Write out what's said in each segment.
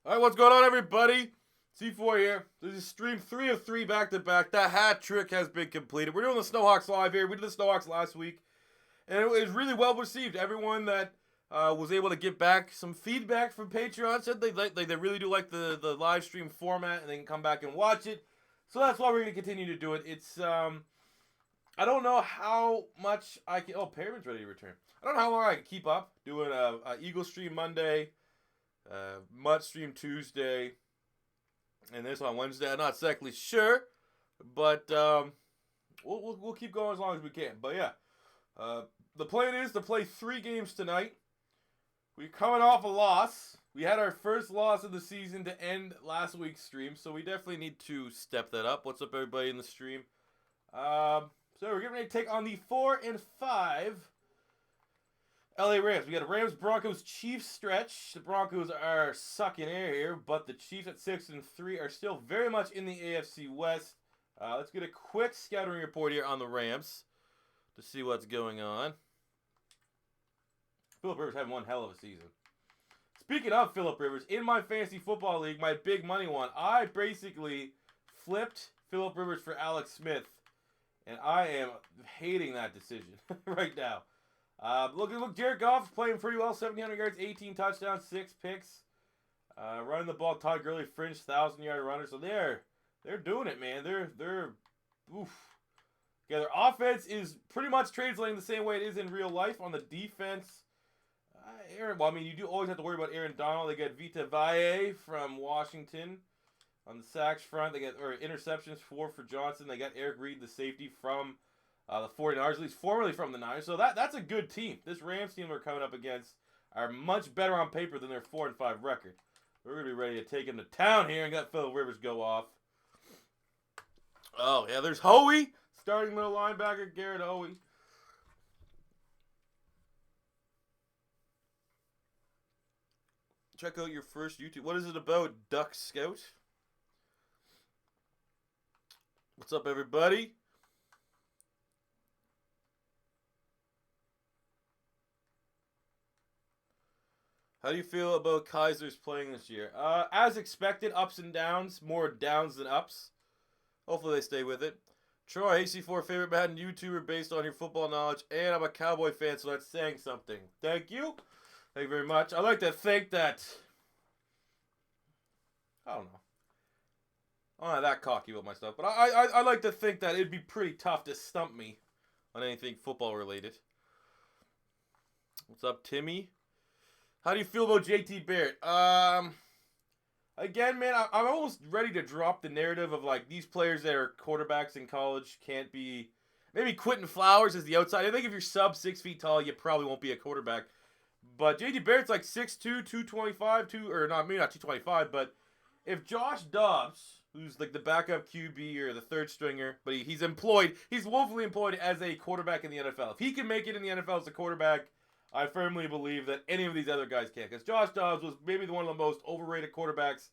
Alright, what's going on, everybody? C4 here. This is stream 3 of 3 back-to-back. That hat trick has been completed. We're doing the Snowhawks live here. We did the Snowhawks last week, and it was really well received. Everyone that was able to get back some feedback from Patreon said they really do like the live stream format, and they can come back and watch it. So that's why we're going to continue to do it. It's, I don't know how much I can... Oh, Perriman's ready to return. I don't know how long I can keep up doing a Eagle stream Monday, Mutt stream Tuesday, and this on Wednesday. I'm not exactly sure, but we'll keep going as long as we can. But yeah, the plan is to play 3 games tonight. We're coming off a loss. We had our first loss of the season to end last week's stream, so we definitely need to step that up. What's up, everybody in the stream? So we're getting ready to take on the 4 and 5 LA Rams. We got a Rams-Broncos-Chiefs stretch. The Broncos are sucking air here, but the Chiefs at 6 and 3 are still very much in the AFC West. Let's get a quick scouting report here on the Rams to see what's going on. Phillip Rivers having one hell of a season. Speaking of Phillip Rivers, in my fantasy football league, my big money one, I basically flipped Phillip Rivers for Alex Smith, and I am hating that decision right now. Look, Jared Goff is playing pretty well. 1,700 yards, 18 touchdowns, 6 picks. Running the ball, Todd Gurley, fringe 1,000-yard runner. So they're doing it, man. They're oof. Yeah, their offense is pretty much translating the same way it is in real life. On the defense, you do always have to worry about Aaron Donald. They got Vita Vea from Washington. On the sacks front, they got interceptions, 4 for Johnson. They got Eric Reed, the safety from the 49ers, at least formerly from the Niners. So that's a good team. This Rams team we're coming up against are much better on paper than their 4 and 5 record. We're going to be ready to take them to town here and let Phillip Rivers go off. Oh, yeah, there's Hoey, starting middle linebacker, Garrett Hoey. Check out your first YouTube. What is it about, Duck Scout? What's up, everybody? How do you feel about Kaiser's playing this year? As expected, ups and downs. More downs than ups. Hopefully they stay with it. Troy, AC4 favorite Madden YouTuber based on your football knowledge. And I'm a Cowboy fan, so that's saying something. Thank you. Thank you very much. I like to think that... I don't know. I'm not that cocky about my stuff. But I like to think that it'd be pretty tough to stump me on anything football related. What's up, Timmy? How do you feel about JT Barrett? Again, man, I'm almost ready to drop the narrative of, like, these players that are quarterbacks in college can't be... Maybe Quentin Flowers is the outside. I think if you're sub 6 feet tall, you probably won't be a quarterback. But JT Barrett's like 6'2", 225, maybe not 225, but if Josh Dobbs, who's like the backup QB or the third stringer, but he's woefully employed as a quarterback in the NFL. If he can make it in the NFL as a quarterback, I firmly believe that any of these other guys can. Because Josh Dobbs was maybe one of the most overrated quarterbacks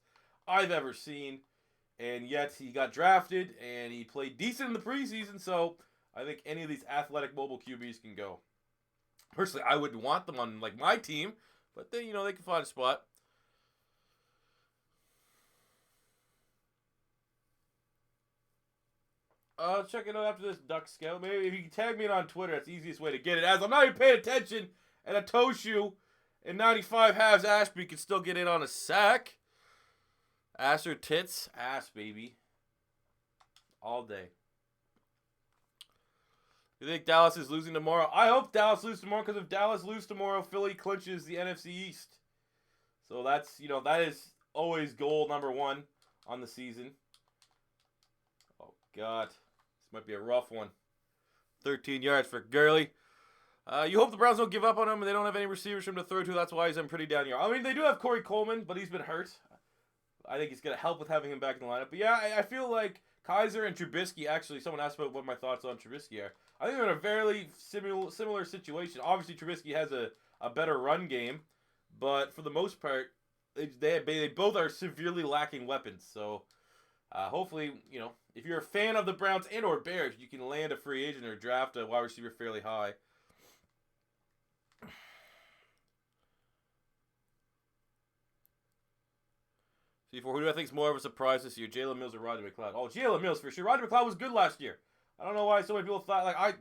I've ever seen. And yet he got drafted and he played decent in the preseason. So I think any of these athletic mobile QBs can go. Personally, I wouldn't want them on like my team. But then, they can find a spot. Check it out after this, Duck Scout. Maybe if you can tag me on Twitter, that's the easiest way to get it. As I'm not even paying attention, and a Toshu and 95 halves Ashby can still get in on a sack. Ass or tits? Ass, baby. All day. You think Dallas is losing tomorrow? I hope Dallas loses tomorrow, because if Dallas loses tomorrow, Philly clinches the NFC East. So that's, that is always goal number 1 on the season. Oh, God. This might be a rough one. 13 yards for Gurley. You hope the Browns don't give up on him and they don't have any receivers for him to throw to. That's why he's in pretty down here. I mean, they do have Corey Coleman, but he's been hurt. I think he's going to help with having him back in the lineup. But yeah, I feel like Kaiser and Trubisky, actually, someone asked about what my thoughts on Trubisky are. I think they're in a very similar situation. Obviously, Trubisky has a better run game, but for the most part, they both are severely lacking weapons. So hopefully, if you're a fan of the Browns and or Bears, you can land a free agent or draft a wide receiver fairly high. C4, who do I think is more of a surprise this year? Jalen Mills or Rodney McLeod? Oh, Jalen Mills for sure. Rodney McLeod was good last year. I don't know why so many people thought,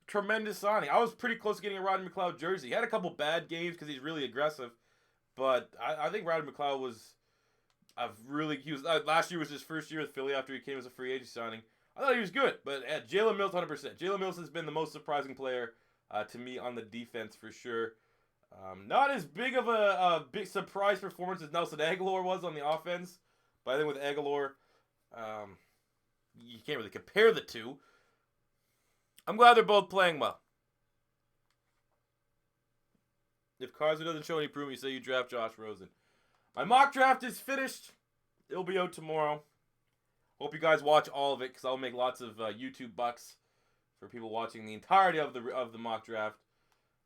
tremendous signing. I was pretty close to getting a Rodney McLeod jersey. He had a couple bad games because he's really aggressive. But I think Rodney McLeod was last year was his first year with Philly after he came as a free agent signing. I thought he was good, but Jalen Mills 100%. Jalen Mills has been the most surprising player to me on the defense for sure. Not as big of a big surprise performance as Nelson Aguilar was on the offense, but I think with Aguilar, you can't really compare the two. I'm glad they're both playing well. If Kaiser doesn't show any improvement, you say you draft Josh Rosen. My mock draft is finished. It'll be out tomorrow. Hope you guys watch all of it because I'll make lots of YouTube bucks for people watching the entirety of the mock draft.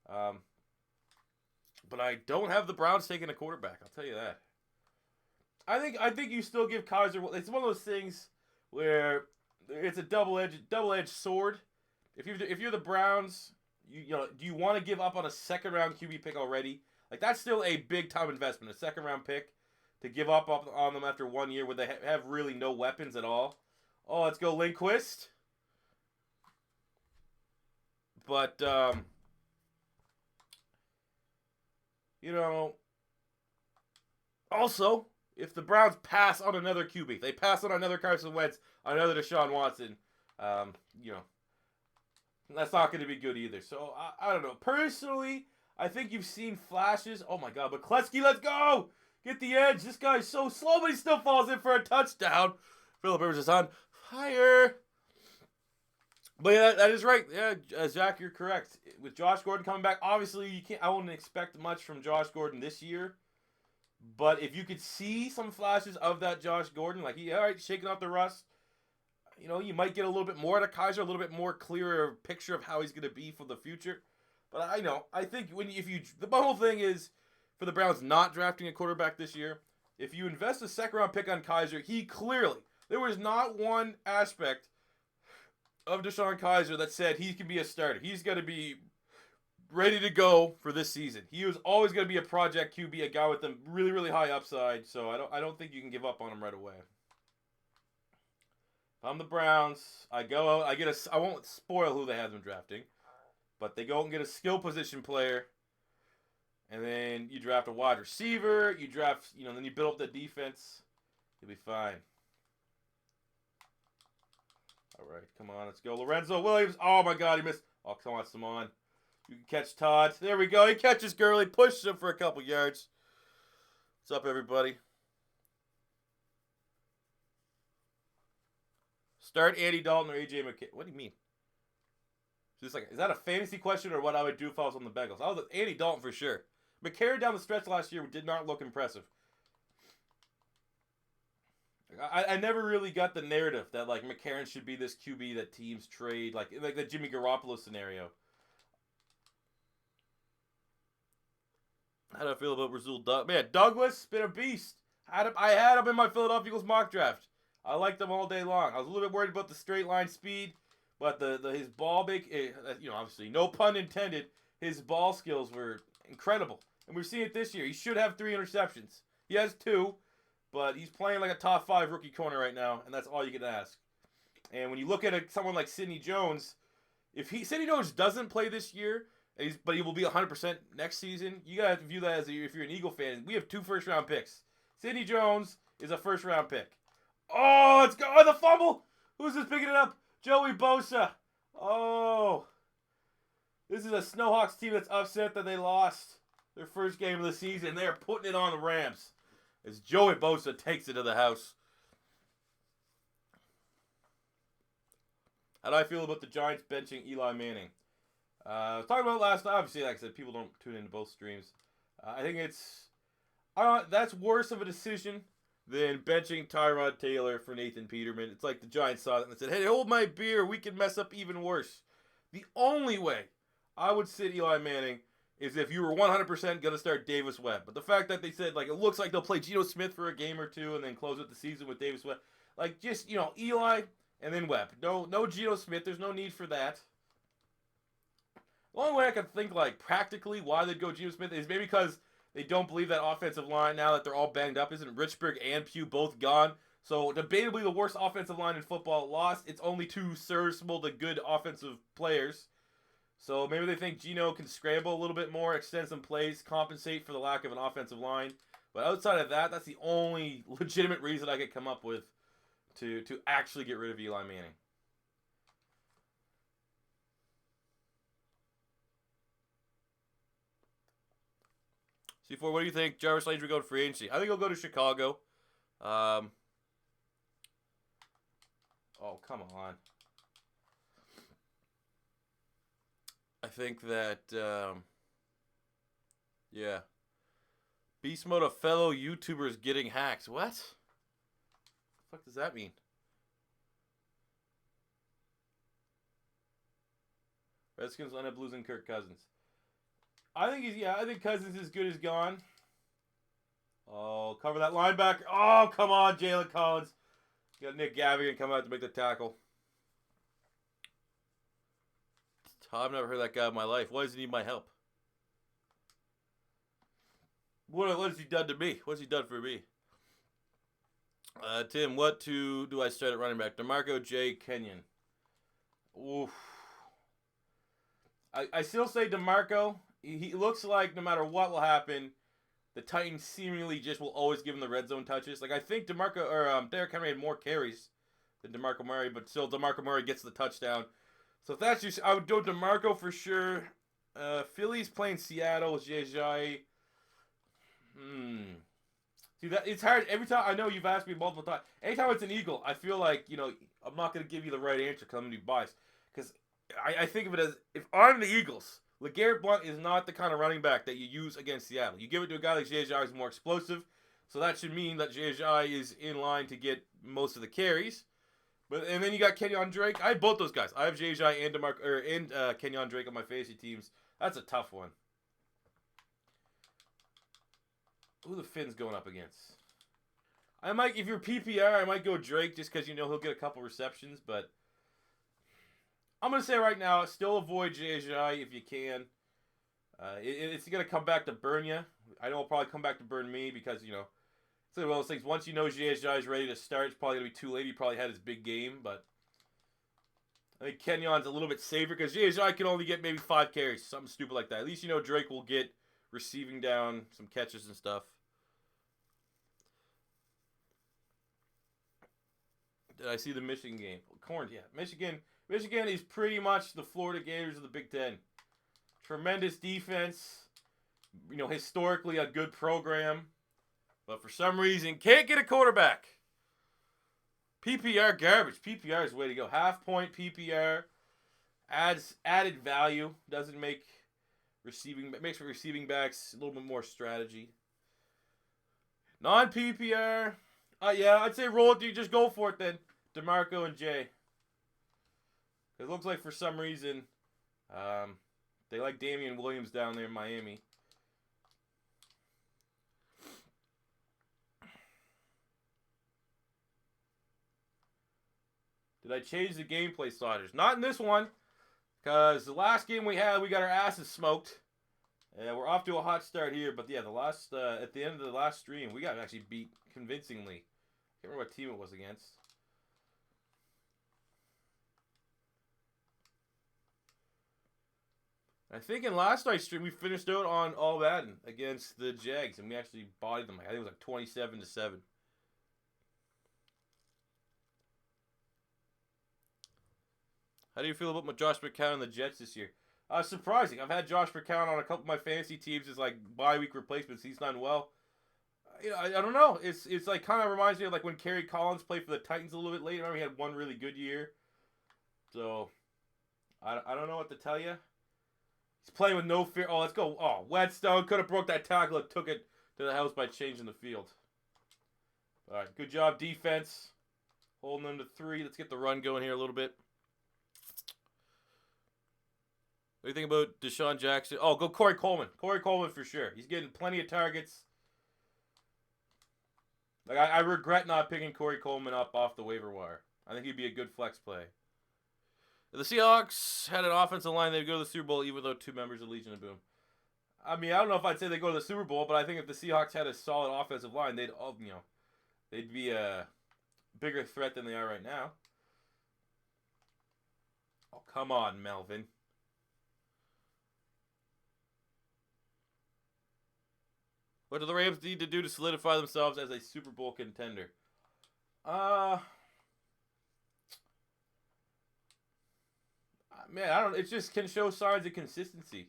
But I don't have the Browns taking a quarterback. I'll tell you that. I think you still give Kaiser. It's one of those things where it's a double-edged sword. If you're the Browns, you know, do you want to give up on a second round QB pick already? Like that's still a big time investment, a second round pick to give up on them after 1 year where they have really no weapons at all. Oh, let's go Lindquist. But you know, also if the Browns pass on another QB, they pass on another Carson Wentz, another Deshaun Watson, you know, that's not going to be good either. So, I don't know. Personally, I think you've seen flashes. Oh, my God. McCleskey, let's go. Get the edge. This guy's so slow, but he still falls in for a touchdown. Phillip Rivers is on fire. But yeah, that is right. Yeah, Zach, you're correct. With Josh Gordon coming back, obviously, I wouldn't expect much from Josh Gordon this year. But if you could see some flashes of that Josh Gordon, like, all right, shaking off the rust, you know, you might get a little bit more out of Kaiser, a little bit more clearer picture of how he's going to be for the future. But I think the whole thing is for the Browns not drafting a quarterback this year, if you invest a second round pick on Kaiser, there was not one aspect of Deshaun Kaiser that said he can be a starter. He's got to be ready to go for this season. He was always going to be a project QB, a guy with a really, really high upside. So I don't think you can give up on him right away. If I'm the Browns, I go out, I won't spoil who they have them drafting, but they go and get a skill position player, and then you draft a wide receiver, then you build up the defense, you'll be fine. All right, come on, let's go. Lorenzo Williams, oh my God, he missed. Oh, come on, Simon. You can catch Todd. There we go, he catches Gurley, pushes him for a couple yards. What's up, everybody? Start Andy Dalton or AJ McCarron. What do you mean? Is that a fantasy question or what I would do if I was on the Bengals? I was Andy Dalton for sure. McCarron down the stretch last year did not look impressive. I never really got the narrative that like McCarron should be this QB that teams trade, like the Jimmy Garoppolo scenario. How do I feel about Rasul Douglas? Man, Douglas been a beast. I had him in my Philadelphia Eagles mock draft. I liked him all day long. I was a little bit worried about the straight line speed, but his ball obviously no pun intended. His ball skills were incredible, and we've seen it this year. He should have 3 interceptions. He has 2, but he's playing like a top 5 rookie corner right now, and that's all you can ask. And when you look at someone like Sidney Jones, if Sidney Jones doesn't play this year, but he will be 100% next season, you gotta have to view that as if you're an Eagle fan. We have 2 first-round picks. Sidney Jones is a first-round pick. Oh, let's go. Oh, the fumble. Who's this picking it up? Joey Bosa. Oh. This is a Snowhawks team that's upset that they lost their first game of the season. They are putting it on the Rams as Joey Bosa takes it to the house. How do I feel about the Giants benching Eli Manning? I was talking about it last night. Obviously, like I said, people don't tune into both streams. I think that's worse of a decision than benching Tyrod Taylor for Nathan Peterman. It's like the Giants saw it and said, hey, hold my beer. We can mess up even worse. The only way I would sit Eli Manning is if you were 100% going to start Davis Webb. But the fact that they said, like, it looks like they'll play Geno Smith for a game or 2 and then close out the season with Davis Webb. Like, just, Eli and then Webb. No Geno Smith. There's no need for that. The only way I can think, like, practically why they'd go Geno Smith is maybe because they don't believe that offensive line now that they're all banged up. Isn't Richburg and Pugh both gone? So debatably the worst offensive line in football lost. It's only two serviceable to good offensive players. So maybe they think Geno can scramble a little bit more, extend some plays, compensate for the lack of an offensive line. But outside of that, that's the only legitimate reason I could come up with to actually get rid of Eli Manning. C4, what do you think? Jarvis Landry go to free agency? I think he'll go to Chicago. Oh, come on. I think that, yeah. Beast mode of fellow YouTubers getting hacked. What? The fuck does that mean? Redskins will end up losing Kirk Cousins. I think Cousins is good as gone. Oh, cover that linebacker. Oh, come on, Jalen Collins. You got Nick Gavigan come out to make the tackle. I've never heard that guy in my life. Why does he need my help? What has he done to me? What's he done for me? Tim, what do I start at running back? DeMarco, J, Kenyon. Oof. I still say DeMarco. He looks like no matter what will happen, the Titans seemingly just will always give him the red zone touches. Like I think Derrick Henry had more carries than DeMarco Murray, but still DeMarco Murray gets the touchdown. So if that's just, I would go DeMarco for sure. Philly's playing Seattle, Jai. See that it's hard every time. I know you've asked me multiple times. Anytime it's an Eagle, I feel like I'm not going to give you the right answer because I'm going to be biased. Because I think of it as if I'm the Eagles. LeGarrette Blount is not the kind of running back that you use against Seattle. You give it to a guy like Jai who's more explosive, so that should mean that Jai is in line to get most of the carries. And then you got Kenyon Drake. I have both those guys. I have Jai and Kenyon Drake on my fantasy teams. That's a tough one. Who the Finns going up against? If you're PPR, I might go Drake just because he'll get a couple receptions, but I'm going to say right now, still avoid Jai if you can. It's going to come back to burn you. I know it'll probably come back to burn me because, it's one of those things. Once you know Jai is ready to start, it's probably going to be too late. He probably had his big game, but I think Kenyon's a little bit safer because Jai can only get maybe 5 carries, something stupid like that. At least Drake will get receiving down, some catches and stuff. Did I see the Michigan game? Corn, yeah. Michigan is pretty much the Florida Gators of the Big Ten. Tremendous defense. Historically a good program. But for some reason, can't get a quarterback. PPR garbage. PPR is the way to go. Half-point PPR. Adds added value. Doesn't make makes receiving backs a little bit more strategy. Non-PPR. Yeah, I'd say roll it. You just go for it then. DeMarco and Jay. It looks like for some reason they like Damian Williams down there in Miami. Did I change the gameplay sliders? Not in this one. Because the last game we had, we got our asses smoked. We're off to a hot start here. But yeah, at the end of the last stream, we got actually beat convincingly. Can't remember what team it was against. I think in last night's stream we finished out on all Madden against the Jags, and we actually bodied them. I think it was like 27-7. How do you feel about Josh McCown and the Jets this year? Surprising. I've had Josh McCown on a couple of my fantasy teams as like bye-week replacements. He's done well. I don't know. It's like kind of reminds me of like when Kerry Collins played for the Titans a little bit later. I remember he had one really good year. So I don't know what to tell you. He's playing with no fear. Oh, let's go. Oh, Whetstone could have broke that tackle and took it to the house by changing the field. All right, good job defense. Holding them to 3. Let's get the run going here a little bit. What do you think about Deshaun Jackson? Oh, go Corey Coleman. Corey Coleman for sure. He's getting plenty of targets. Like I regret not picking Corey Coleman up off the waiver wire. I think he'd be a good flex play. The Seahawks had an offensive line. They'd go to the Super Bowl even though 2 members of Legion of Boom. I mean, I don't know if I'd say they go to the Super Bowl, but I think if the Seahawks had a solid offensive line, they'd be a bigger threat than they are right now. Oh, come on, Melvin. What do the Rams need to do to solidify themselves as a Super Bowl contender? Man, I don't. It just can show signs of consistency.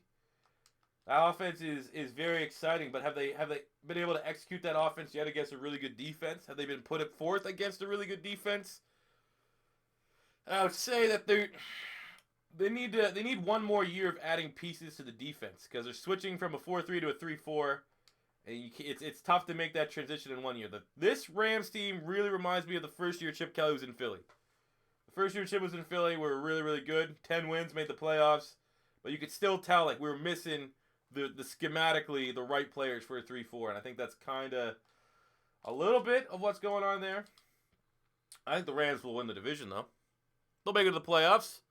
That offense is very exciting, but have they been able to execute that offense yet against a really good defense? Have they been put it forth against a really good defense? I would say that they need one more year of adding pieces to the defense because they're switching from a 4-3 to a 3-4, and it's tough to make that transition in 1 year. This Rams team really reminds me of the first year Chip Kelly was in Philly. The first year Chip was in Philly, we were really, really good. 10 wins, made the playoffs, but you could still tell like we were missing the schematically the right players for a 3-4, and I think that's kind of a little bit of what's going on there. I think the Rams will win the division though. They'll make it to the playoffs.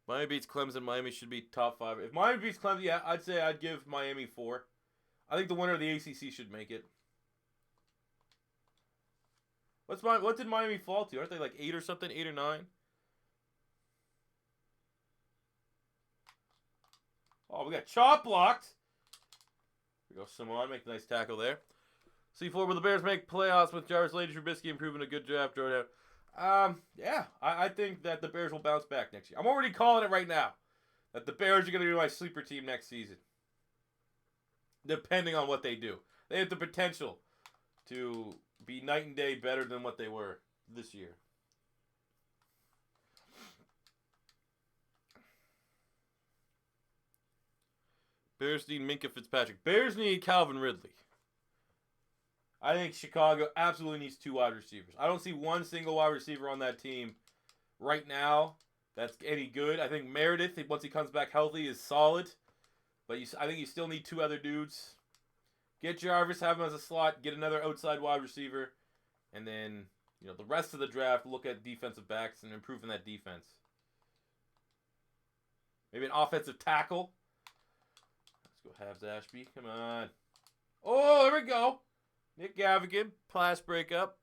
Miami beats Clemson. Miami should be top 5. If Miami beats Clemson, yeah, I'd say I'd give Miami 4. I think the winner of the ACC should make it. What did Miami fall to? Aren't they like 8 or something? 8 or 9? Oh, we got chop blocked. Here we go, Simon. Make a nice tackle there. C4, will the Bears make playoffs with Jarvis Landry, Trubisky improving a good draft? Yeah, I think that the Bears will bounce back next year. I'm already calling it right now. That the Bears are going to be my sleeper team next season. Depending on what they do. They have the potential to be night and day better than what they were this year. Bears need Minkah Fitzpatrick. Bears need Calvin Ridley. I think Chicago absolutely needs 2 wide receivers. I don't see one single wide receiver on that team right now that's any good. I think Meredith, once he comes back healthy, is solid. But I think you still need 2 other dudes. Get Jarvis, have him as a slot, get another outside wide receiver, and then the rest of the draft, look at defensive backs and improving that defense. Maybe an offensive tackle. Let's go Habs Ashby. Come on. Oh, there we go. Nick Gavigan, pass breakup.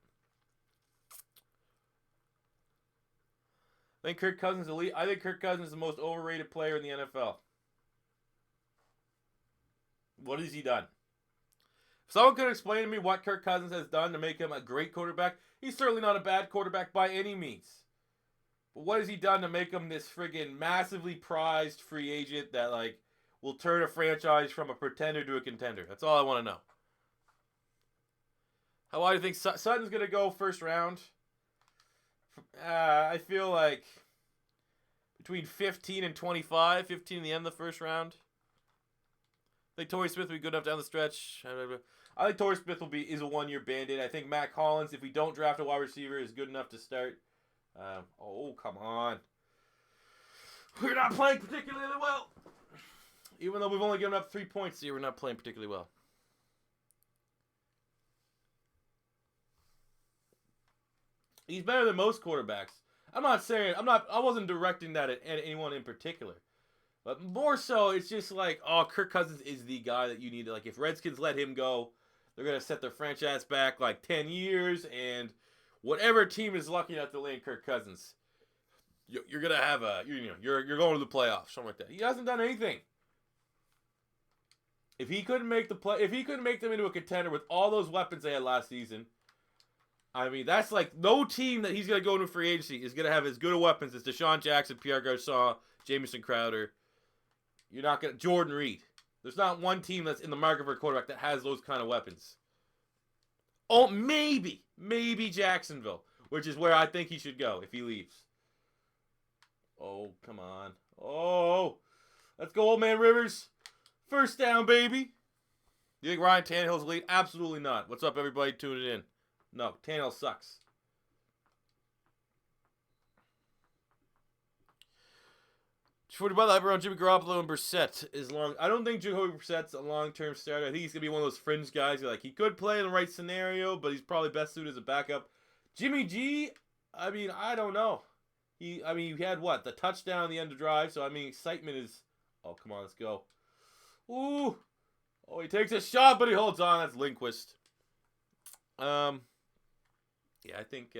I think Kirk Cousins is elite. I think Kirk Cousins is the most overrated player in the NFL. What has he done? If someone could explain to me what Kirk Cousins has done to make him a great quarterback, he's certainly not a bad quarterback by any means. But what has he done to make him this friggin' massively prized free agent that will turn a franchise from a pretender to a contender? That's all I want to know. How wide do you think Sutton's going to go first round? I feel like between 15 and 25. 15 in the end of the first round. I think Torrey Smith will be good enough down the stretch. I think Torrey Smith is a 1-year Band-Aid. I think Matt Collins, if we don't draft a wide receiver, is good enough to start. Oh, come on. We're not playing particularly well. Even though we've only given up 3 points here, we're not playing particularly well. He's better than most quarterbacks. I wasn't directing that at anyone in particular. But more so, it's just Kirk Cousins is the guy that you need to, if Redskins let him go, they're going to set their franchise back 10 years, and whatever team is lucky enough to land Kirk Cousins, you're going to have you're going to the playoffs, something like that. He hasn't done anything. If he couldn't make them into a contender with all those weapons they had last season, I mean, that's no team that he's going to go into free agency is going to have as good of weapons as Deshaun Jackson, Pierre Garçon, Jamison Crowder. You're not going to... Jordan Reed. There's not one team that's in the market for a quarterback that has those kind of weapons. Oh, maybe Jacksonville, which is where I think he should go if he leaves. Oh, come on. Oh, let's go, old man Rivers. First down, baby. You think Ryan Tannehill's elite? Absolutely not. What's up, everybody tuning in? No, Tannehill sucks. For the brother, I've around Jimmy Garoppolo and Brissett I don't think Jacoby Brissett's a long-term starter. I think he's gonna be one of those fringe guys. He could play in the right scenario, but he's probably best suited as a backup. Jimmy G, I mean, I don't know. I mean, he had what? The touchdown at the end of drive. So, I mean, excitement is... Oh, come on, let's go. Ooh. Oh, he takes a shot, but he holds on. That's Lindquist. Yeah, I think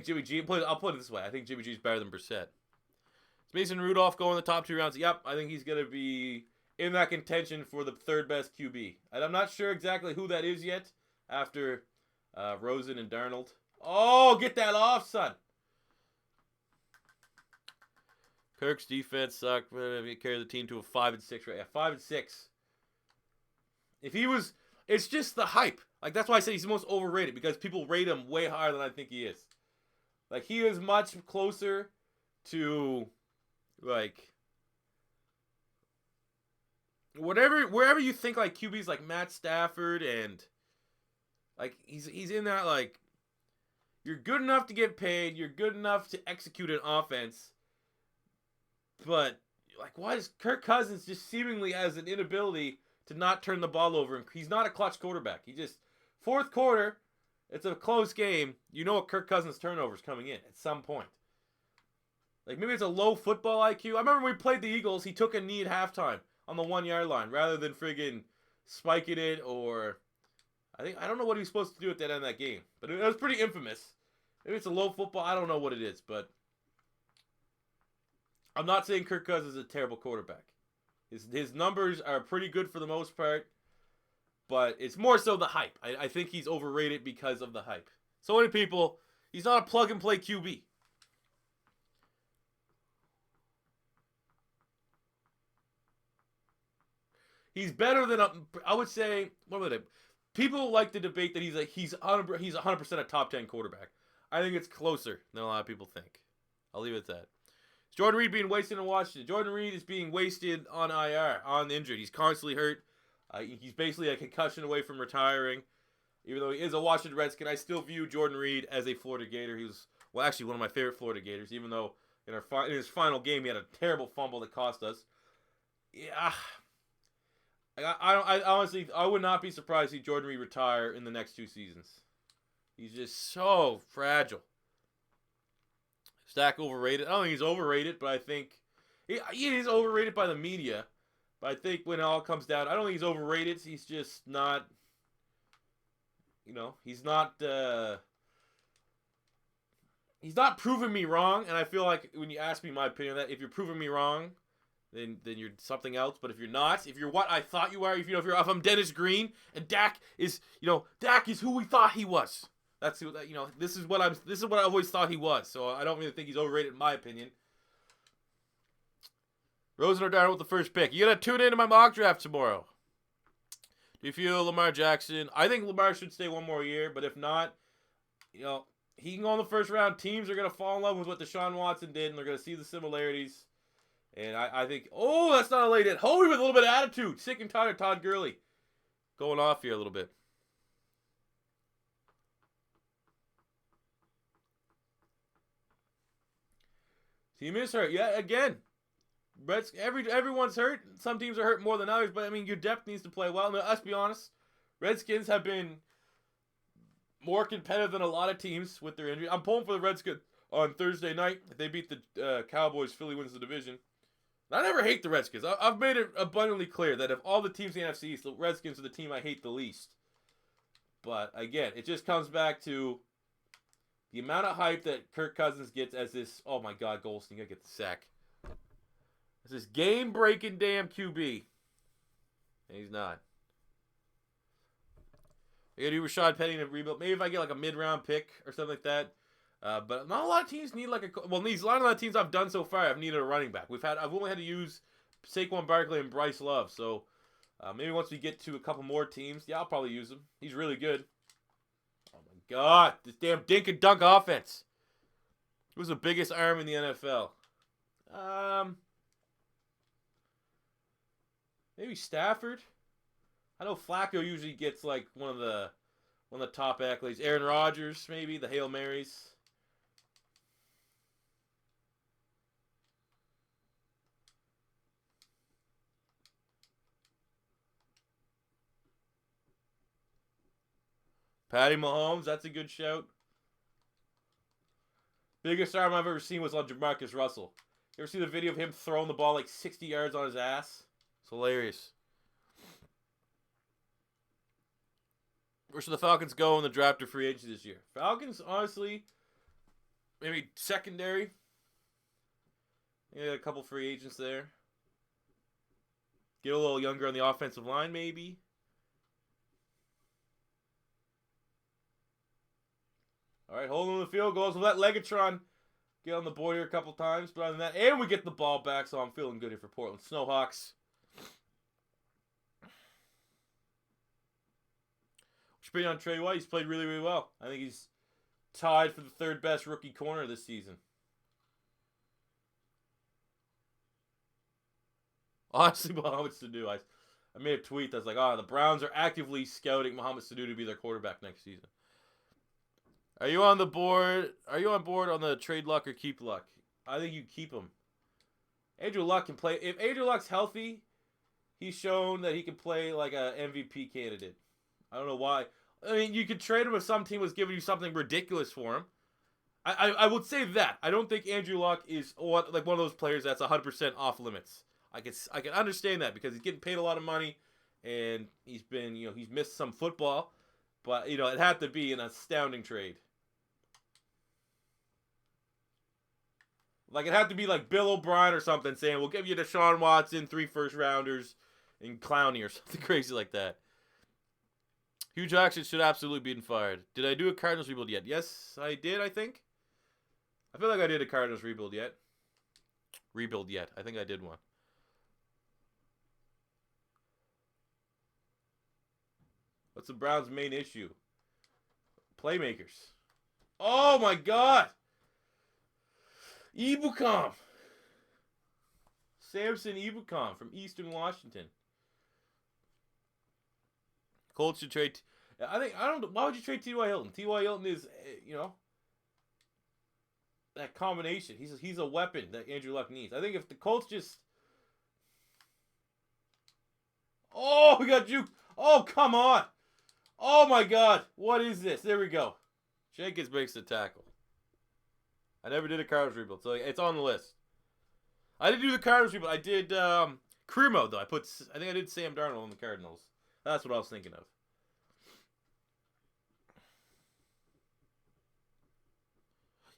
Jimmy G... I'll put it this way. I think Jimmy G is better than Brissett. Is Mason Rudolph going the top 2 rounds? Yep, I think he's going to be in that contention for the 3rd best QB. And I'm not sure exactly who that is yet after Rosen and Darnold. Oh, get that off, son. Kirk's defense sucked. He carried the team to a 5-6 right. Yeah, 5-6. If he was, it's just the hype. Like, that's why I say he's the most overrated, because people rate him way higher than I think he is. Like, he is much closer to, like, wherever you think, like, QBs like Matt Stafford and, like, he's in that, like, you're good enough to get paid, you're good enough to execute an offense, but, like, why does Kirk Cousins just seemingly has an inability to not turn the ball over? And he's not a clutch quarterback. He just, 4th quarter, it's a close game. You know what Kirk Cousins' turnover's coming in at some point. Like, maybe it's a low football IQ. I remember when we played the Eagles, he took a knee at halftime on the 1-yard line rather than friggin' spiking it, or I don't know what he was supposed to do at that end of that game. But it was pretty infamous. Maybe it's a low football. I don't know what it is, but I'm not saying Kirk Cousins is a terrible quarterback. His numbers are pretty good for the most part, but it's more so the hype. I think he's overrated because of the hype. So many people, he's not a plug-and-play QB. He's better than I would say. What would it? People like to debate that he's 100% a top 10 quarterback. I think it's closer than a lot of people think. I'll leave it at that. Is Jordan Reed being wasted in Washington? Jordan Reed is being wasted on IR, on injured. He's constantly hurt. He's basically a concussion away from retiring. Even though he is a Washington Redskin, I still view Jordan Reed as a Florida Gator. He was, well, actually one of my favorite Florida Gators, even though in his final game he had a terrible fumble that cost us. Yeah. I honestly, I would not be surprised to see Jordan Reed retire in the next 2 seasons. He's just so fragile. Stack overrated. I don't think he's overrated, but I think he is overrated by the media. But I think when it all comes down, I don't think he's overrated. He's just not, he's not proving me wrong. And I feel like when you ask me my opinion on that, if you're proving me wrong, then you're something else. But if you're not, if you're what I thought you are, if I'm Dennis Green and Dak is who we thought he was. That's this is what I always thought he was. So I don't really think he's overrated in my opinion. Rosen or Darnold with the first pick. You gotta tune into my mock draft tomorrow. Do you feel Lamar Jackson? I think Lamar should stay 1 more year, but if not, he can go in the first round. Teams are gonna fall in love with what Deshaun Watson did, and they're gonna see the similarities. And I think, that's not a late hit. Holy with a little bit of attitude. Sick and tired of Todd Gurley going off here a little bit. Team is hurt. Yeah, again. Everyone's hurt. Some teams are hurt more than others, but I mean, your depth needs to play well. Now, let's be honest. Redskins have been more competitive than a lot of teams with their injury. I'm pulling for the Redskins on Thursday night. If they beat the Cowboys, Philly wins the division. I never hate the Redskins. I've made it abundantly clear that of all the teams in the NFC East, the Redskins are the team I hate the least. But again, it just comes back to the amount of hype that Kirk Cousins gets as this, oh my God, Goldstein, you gotta get the sack. As this game-breaking damn QB. And he's not. I gotta do Rashad Penny to rebuild. Maybe if I get like a mid-round pick or something like that. But not a lot of teams need a lot of the teams I've done so far, I've needed a running back. I've only had to use Saquon Barkley and Bryce Love. So maybe once we get to a couple more teams, I'll probably use him. He's really good. Oh my God, this damn dink and dunk offense. Who's the biggest arm in the NFL? Maybe Stafford. I know Flacco usually gets like one of the top accolades. Aaron Rodgers, maybe the Hail Marys. Patty Mahomes, that's a good shout. Biggest arm I've ever seen was on Jamarcus Russell. You ever see the video of him throwing the ball like 60 yards on his ass? It's hilarious. Where should the Falcons go in the draft or free agency this year? Falcons, honestly, maybe secondary. Yeah, a couple free agents there. Get a little younger on the offensive line, maybe. All right, holding on the field goals. We'll let Legatron get on the board here a couple times. But other than that, and we get the ball back, so I'm feeling good here for Portland Snowhawks. Opinion on Trey White? He's played really, really well. I think he's tied for the third best rookie corner this season. Honestly, Mohamed Sanu. I made a tweet that's like, the Browns are actively scouting Mohamed Sanu to be their quarterback next season. Are you on the board? Are you on board on the trade Luck or keep Luck? I think you keep him. Andrew Luck can play. If Andrew Luck's healthy, he's shown that he can play like a MVP candidate. I don't know why. I mean, you could trade him if some team was giving you something ridiculous for him. I would say that. I don't think Andrew Luck is like one of those players that's 100% off limits. I can understand that because he's getting paid a lot of money, and he's missed some football, but it had to be an astounding trade. Like it had to be like Bill O'Brien or something saying we'll give you Deshaun Watson, 3 first-rounders, and Clowney or something crazy like that. Hugh Jackson should absolutely be fired. Did I do a Cardinals rebuild yet? Yes, I did, I think. I feel like I did a Cardinals rebuild yet. I think I did one. What's the Browns' main issue? Playmakers. Oh, my God. Ebukam. Samson Ebukam from Eastern Washington. Colts should trade. Why would you trade T.Y. Hilton? T.Y. Hilton is, that combination. He's a weapon that Andrew Luck needs. I think if the Colts just. Oh, we got Juke. Oh, come on. Oh, my God. What is this? There we go. Jenkins makes the tackle. I never did a Cardinals rebuild, so it's on the list. I didn't do the Cardinals rebuild. I did career mode, though. I think I did Sam Darnold on the Cardinals. That's what I was thinking of.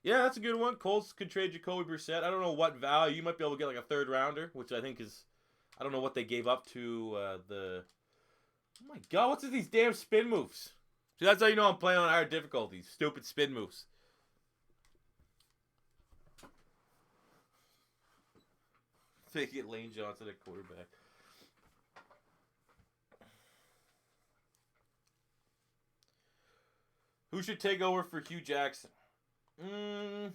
Yeah, that's a good one. Colts could trade Jacoby Brissett. I don't know what value. You might be able to get like a third rounder, which I think is... I don't know what they gave up to the... Oh my God, what's with these damn spin moves? See, that's how you know I'm playing on hard difficulties. Stupid spin moves. Take it Lane Johnson at quarterback. Who should take over for Hugh Jackson? Get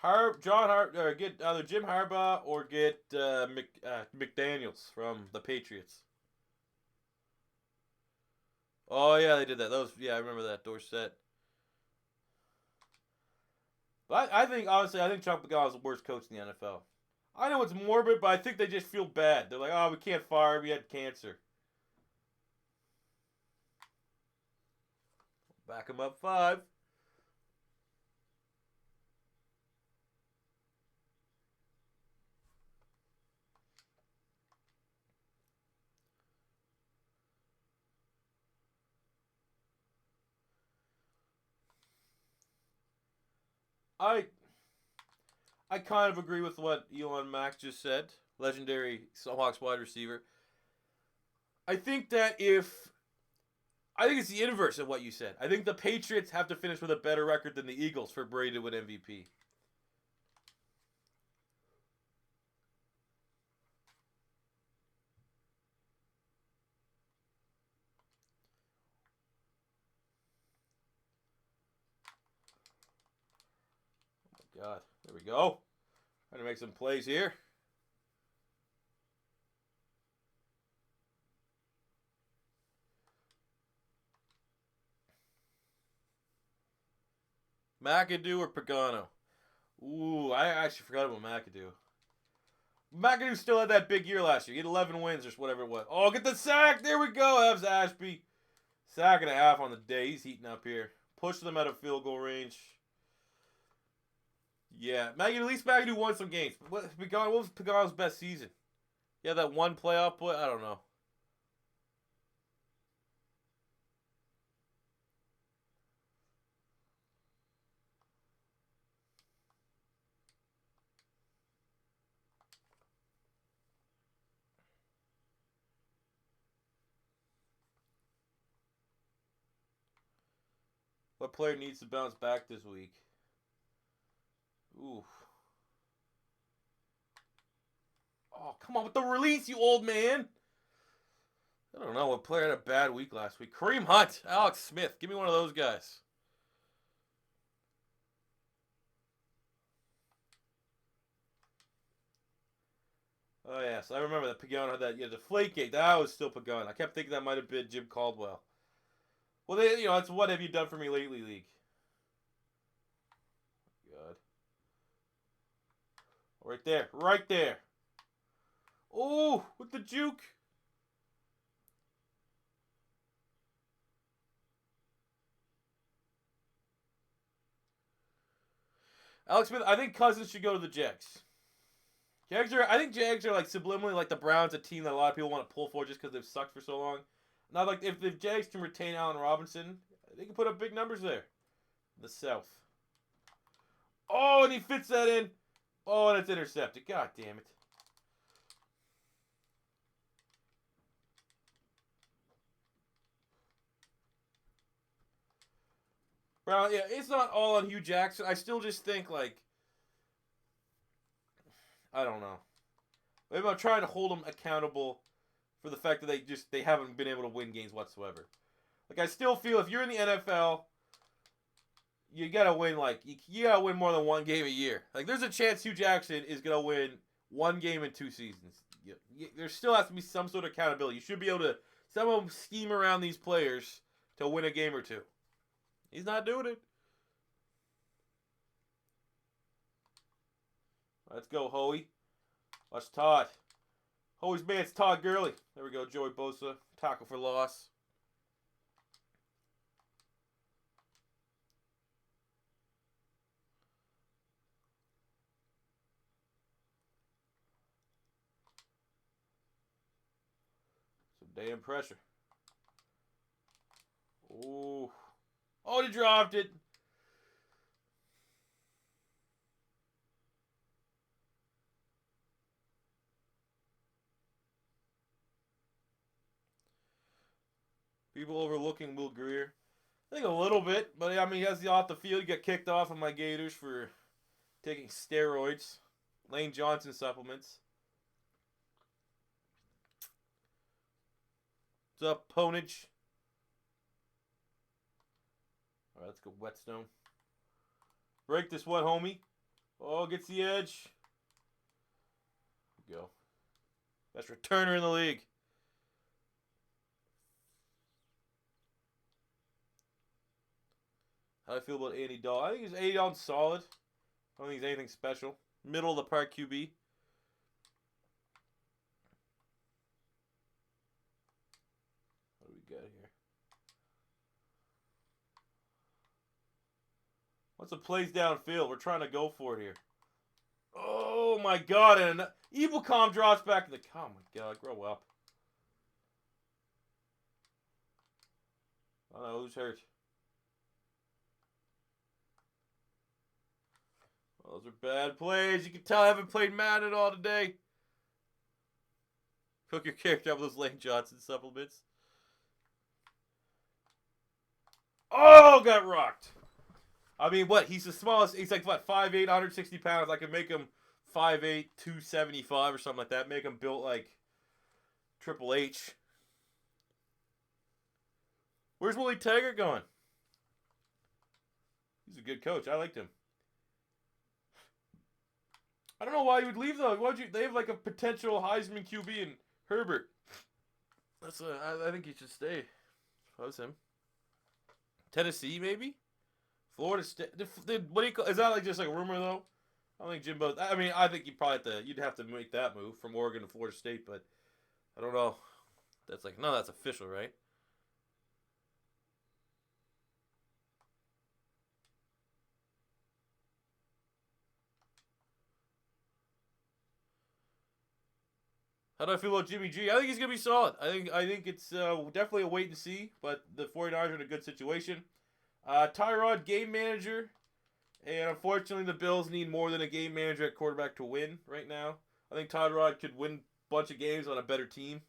either Jim Harbaugh or get McDaniels from the Patriots. Oh yeah, they did that. I remember that. Dorsett. But I think Chuck McGowan is the worst coach in the NFL. I know it's morbid, but I think they just feel bad. They're like, we can't fire him. He had cancer. Back him up 5. I kind of agree with what Elon Mack just said. Legendary Snowhawks wide receiver. I think it's the inverse of what you said. I think the Patriots have to finish with a better record than the Eagles for Brady to win MVP. Oh my God. There we go. Trying to make some plays here. McAdoo or Pagano? Ooh, I actually forgot about McAdoo. McAdoo still had that big year last year. He had 11 wins or whatever it was. Oh, get the sack. There we go. That was Ashby. Sack and a half on the day. He's heating up here. Push them out of field goal range. Yeah, Maggie won some games. What was Pagano's best season? Yeah, that one playoff play. I don't know. What player needs to bounce back this week? Ooh. Oh, come on with the release, you old man. I don't know what player had a bad week last week. Kareem Hunt, Alex Smith. Give me one of those guys. Oh, yes. I remember that Pagano had that. Yeah, the flake gate. That was still Pagano. I kept thinking that might have been Jim Caldwell. Well, that's what have you done for me lately, league. God. Right there. Right there. Oh, with the juke. Alex Smith, I think Cousins should go to the Jags. I think Jags are like subliminally like the Browns, a team that a lot of people want to pull for just because they've sucked for so long. Now, like if the Jags can retain Allen Robinson, they can put up big numbers there. The South. Oh, and he fits that in. Oh, and it's intercepted. God damn it. Brown, yeah, it's not all on Hugh Jackson. I still just think like I don't know. Maybe I'm trying to hold them accountable for the fact that they haven't been able to win games whatsoever. Like I still feel if you're in the NFL, you gotta win you gotta win more than one game a year. Like there's a chance Hugh Jackson is gonna win one game in 2 seasons. There still has to be some sort of accountability. You should be able to somehow scheme around these players to win a game or two. He's not doing it. Let's go, Hoey. Watch Todd. Hoey's man's Todd Gurley. There we go, Joey Bosa. Tackle for loss. Some damn pressure. Ooh. Oh, he dropped it. People overlooking Will Greer. I think a little bit, but I mean, he has the off the field. He got kicked off of my Gators for taking steroids. Lane Johnson supplements. What's up, Ponage? All right, let's go Whetstone. Break this one, homie. Oh, gets the edge. There we go. Best returner in the league. How do I feel about Andy Dalton? I think Andy Dalton's solid. I don't think he's anything special. Middle of the park QB. What do we got here? What's the plays downfield? We're trying to go for it here. Oh my god, and Evilcom drops back in the. Oh my god, grow up. Oh no, who's hurt? Well, those are bad plays. You can tell I haven't played Madden at all today. Cook your character up with those Lane Johnson supplements. Oh, got rocked. I mean, what? He's the smallest. He's like, what, 5'8", 160 pounds. I could make him 5'8", 275 or something like that. Make him built like Triple H. Where's Willie Taggart going? He's a good coach. I liked him. I don't know why you would leave though. Why'd you? They have like a potential Heisman QB in Herbert. I think he should stay. If I was him. Tennessee maybe. Florida State. What do you call? Is that like just like a rumor though? I don't think Jimbo. I mean, I think you'd have to make that move from Oregon to Florida State, but I don't know. That's like no, that's official, right? How do I feel about Jimmy G? I think he's gonna be solid. I think it's definitely a wait and see, but the 49ers are in a good situation. Tyrod, game manager, and unfortunately the Bills need more than a game manager at quarterback to win right now. I think Tyrod could win a bunch of games on a better team.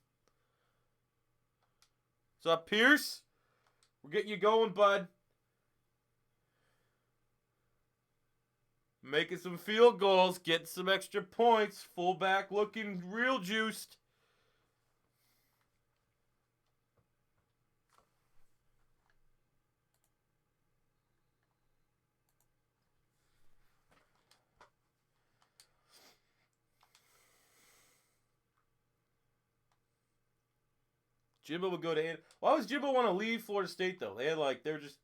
What's up, Pierce? We're getting you going, bud. Making some field goals, getting some extra points. Fullback looking real juiced. Jimbo would go to. Why does Jimbo want to leave Florida State though? They're just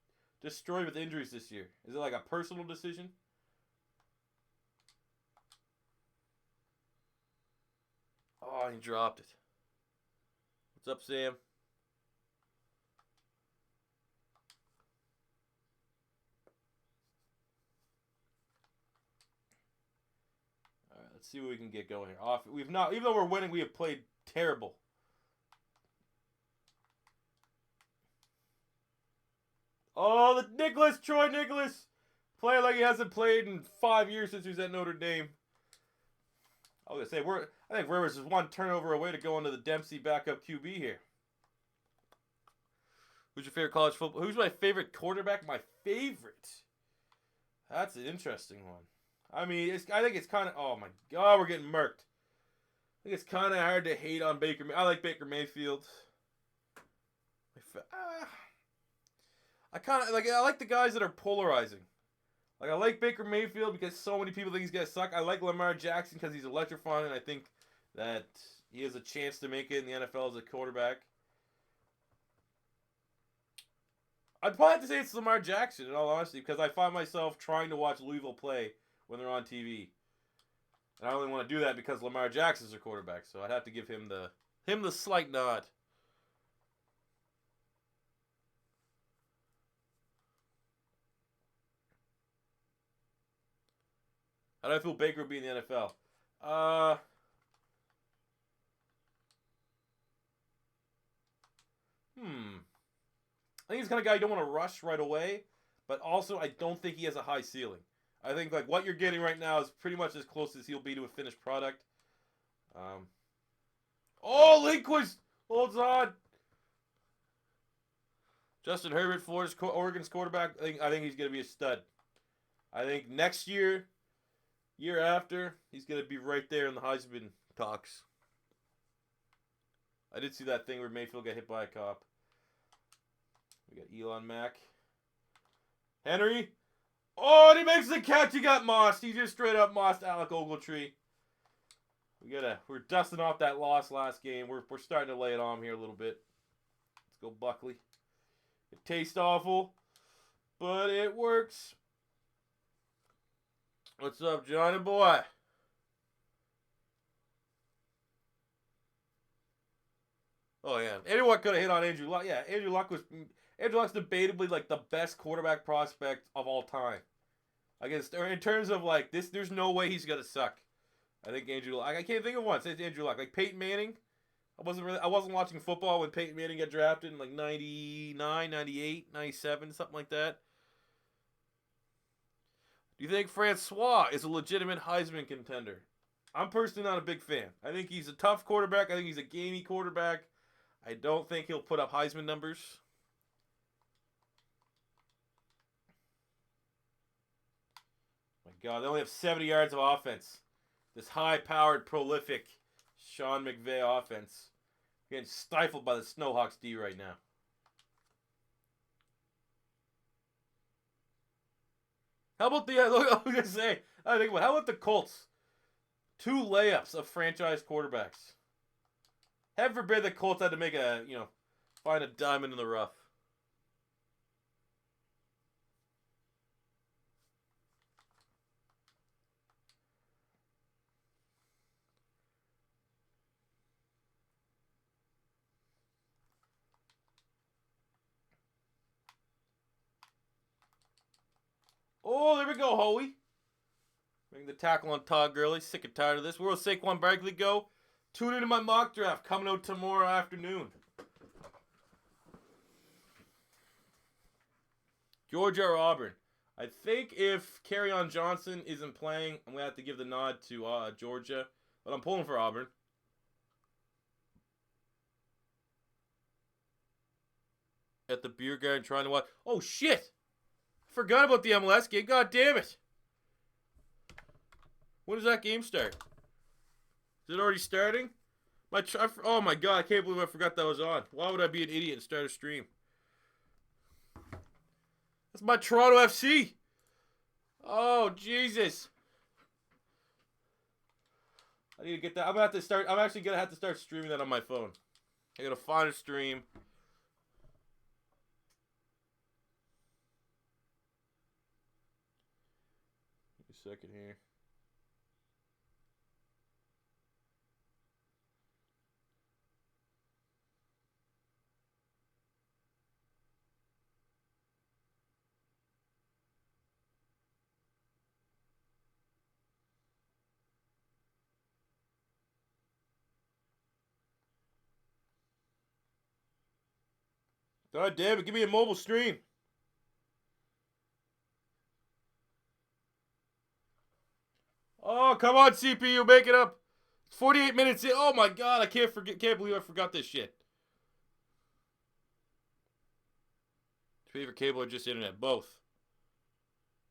destroyed with injuries this year. Is it like a personal decision? Oh, he dropped it. What's up, Sam? All right, let's see what we can get going here. We've not, even though we're winning, we have played terrible. Oh, the Nicholas, Troy Nicholas, playing like he hasn't played in 5 years since he was at Notre Dame. I was gonna say I think Rivers is one turnover away to go into the Dempsey backup QB here. Who's your favorite college football? Who's my favorite quarterback? My favorite. That's an interesting one. I mean, I think it's kind of. Oh my God, we're getting murked. I think it's kind of hard to hate on Baker. I like Baker Mayfield. I like the guys that are polarizing. Like, I like Baker Mayfield because so many people think he's gonna suck. I like Lamar Jackson because he's electrifying, and I think that he has a chance to make it in the NFL as a quarterback. I'd probably have to say it's Lamar Jackson, in all honesty, because I find myself trying to watch Louisville play when they're on TV. And I only want to do that because Lamar Jackson's their quarterback, so I'd have to give him the slight nod. How do I feel Baker would be in the NFL? I think he's the kind of guy you don't want to rush right away, but also I don't think he has a high ceiling. I think like what you're getting right now is pretty much as close as he'll be to a finished product. Oh, Lindquist holds on. Justin Herbert, Oregon's quarterback. I think he's gonna be a stud. I think next year, year after, he's gonna be right there in the Heisman talks. I did see that thing where Mayfield got hit by a cop. We got Elon Mack. Henry. Oh, and he makes the catch. He got mossed. He just straight up mossed Alec Ogletree. We're dusting off that loss last game. We're starting to lay it on here a little bit. Let's go, Buckley. It tastes awful, but it works. What's up, Johnny boy? Oh yeah, anyone could have hit on Andrew Luck. Yeah, Andrew Luck's debatably like the best quarterback prospect of all time. I guess in terms of like this, there's no way he's gonna suck. I think Andrew Luck. I can't think of one. It's Andrew Luck. Like Peyton Manning. I wasn't watching football when Peyton Manning got drafted in like 99, 98, 97, something like that. Do you think Francois is a legitimate Heisman contender? I'm personally not a big fan. I think he's a tough quarterback. I think he's a gamey quarterback. I don't think he'll put up Heisman numbers. My God, they only have 70 yards of offense. This high-powered, prolific Sean McVay offense getting stifled by the Snowhawks D right now. How about the? Look, I was gonna say. I think. How about the Colts? 2 layups of franchise quarterbacks. Heaven forbid the Colts had to make find a diamond in the rough. Oh, there we go, Hoey. Making the tackle on Todd Gurley. Sick and tired of this. Where will Saquon Barkley go? Tune into my mock draft coming out tomorrow afternoon. Georgia or Auburn? I think if Kerryon Johnson isn't playing, I'm going to have to give the nod to Georgia. But I'm pulling for Auburn. At the beer garden trying to watch. Oh, shit! Forgot about the MLS game. God damn it. When does that game start? Is it already starting? Oh my god, I can't believe I forgot that was on. Why would I be an idiot and start a stream? That's my Toronto FC. Oh, Jesus. I need to get that. I'm actually going to have to start streaming that on my phone. I got to find a stream. Give me a second here. God damn it, give me a mobile stream. Oh, come on, CPU, make it up. It's 48 minutes in. Oh my god, I can't believe I forgot this shit. Favorite cable or just internet? Both.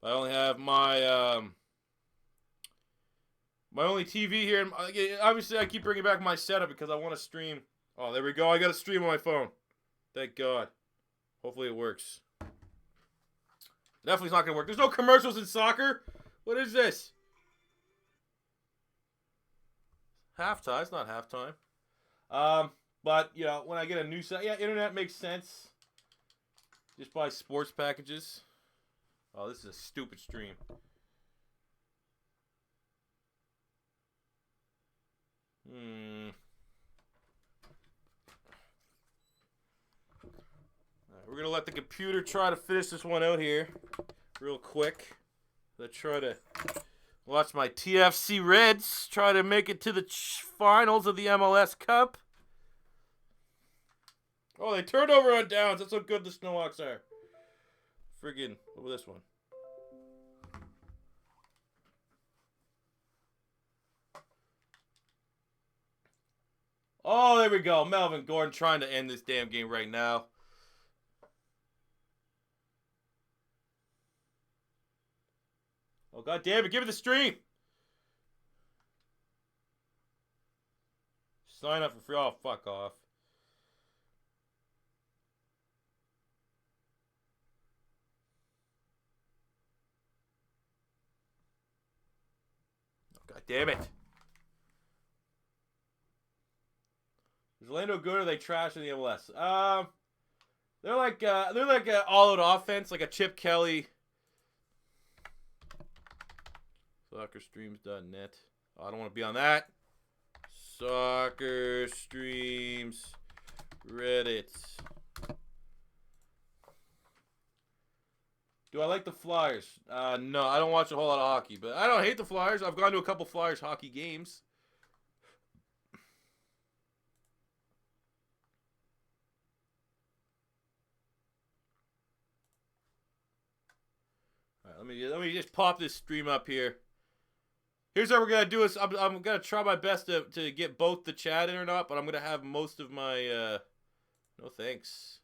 I only have my my only TV here. And obviously, I keep bringing back my setup because I want to stream. Oh, there we go. I got to stream on my phone. Thank God. Hopefully it works. Definitely not going to work. There's no commercials in soccer. What is this? Halftime. It's not halftime. But, you know, when I get a new set, yeah, internet makes sense. Just buy sports packages. Oh, this is a stupid stream. Alright, we're going to let the computer try to finish this one out here real quick. Let's try to watch my TFC Reds try to make it to the finals of the MLS Cup. Oh, they turned over on downs. That's how good the Snowhawks are. Friggin', what was this one? Oh, there we go. Melvin Gordon trying to end this damn game right now. Oh, god damn it. Give me the stream. Sign up for free. Oh, fuck off. Oh, god damn it. Is Orlando good or are they trash in the MLS? They're like an all-out offense, like a Chip Kelly. SoccerStreams.net. Oh, I don't want to be on that. Soccer Streams Reddit. Do I like the Flyers? No, I don't watch a whole lot of hockey, but I don't hate the Flyers. I've gone to a couple Flyers hockey games. All right, let me just pop this stream up here. Here's what we're gonna do is I'm gonna try my best to get both the chat in or not, but I'm gonna have most of my no thanks.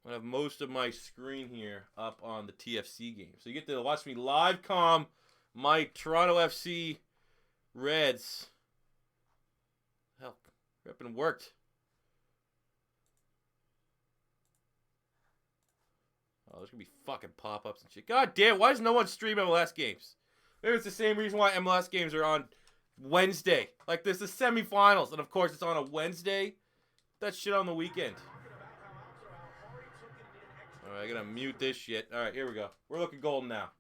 I'm gonna have most of my screen here up on the TFC game, so you get to watch me live comm my Toronto FC Reds. Hell, repping worked. Oh, there's gonna be fucking pop-ups and shit. God damn, why does no one stream MLS games? Maybe it's the same reason why MLS games are on Wednesday. Like, this is semifinals, and of course it's on a Wednesday. That shit on the weekend. Alright, I gotta mute this shit. Alright, here we go. We're looking golden now.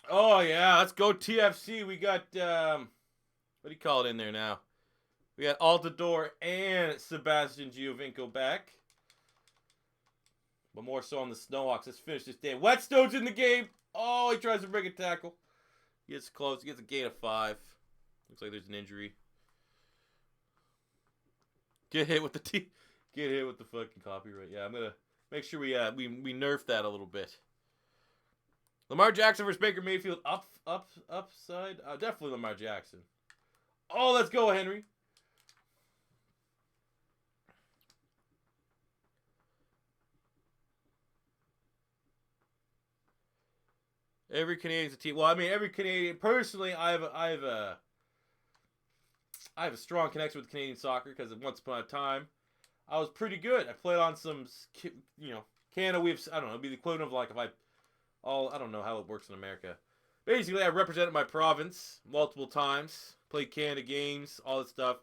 Oh, yeah, let's go TFC. We got, what do you call it in there now? We got Altidore and Sebastian Giovinco back. But more so on the Snowhawks. Let's finish this damn. Whetstone's in the game. Oh, he tries to break a tackle. He gets close. He gets a gain of 5. Looks like there's an injury. Get hit with the Get hit with the fucking copyright. Yeah, I'm gonna make sure we nerf that a little bit. Lamar Jackson versus Baker Mayfield. Upside. Definitely Lamar Jackson. Oh, let's go, Henry. Every Canadian's a team. Well, I mean, every Canadian. Personally, I have a strong connection with Canadian soccer because once upon a time, I was pretty good. I played on some, Canada. I don't know. It'd be the equivalent of like if I don't know how it works in America. Basically, I represented my province multiple times. Played Canada games, all that stuff.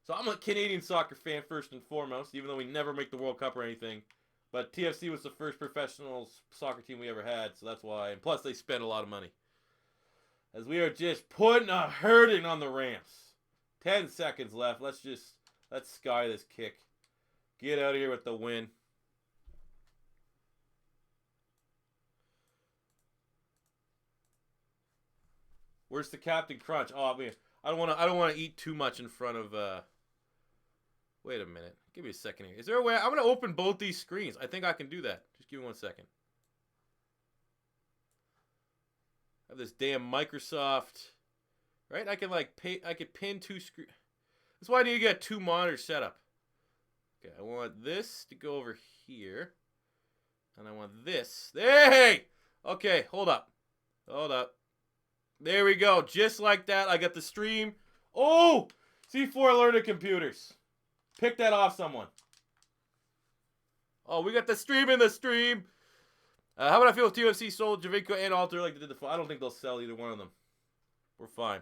So I'm a Canadian soccer fan first and foremost, even though we never make the World Cup or anything. But TFC was the first professional soccer team we ever had, so that's why. And plus, they spent a lot of money. As we are just putting a hurting on the Rams. 10 seconds left. Let's sky this kick. Get out of here with the win. Where's the Captain Crunch? Oh, I mean, I don't want to eat too much in front of. Wait a minute. Give me a second here. Is there a way? I'm gonna open both these screens. I think I can do that. Just give me 1 second. I have this damn Microsoft. Right? I can I could pin 2 screens. That's why I need to get 2 monitors set up. Okay, I want this to go over here. And I want this. Hey! Okay, hold up. Hold up. There we go. Just like that. I got the stream. Oh! C4 alerted computers. Pick that off someone. Oh, we got the stream in the stream. How would I feel if TFC sold Javinko and Alter like they did the... I don't think they'll sell either one of them. We're fine.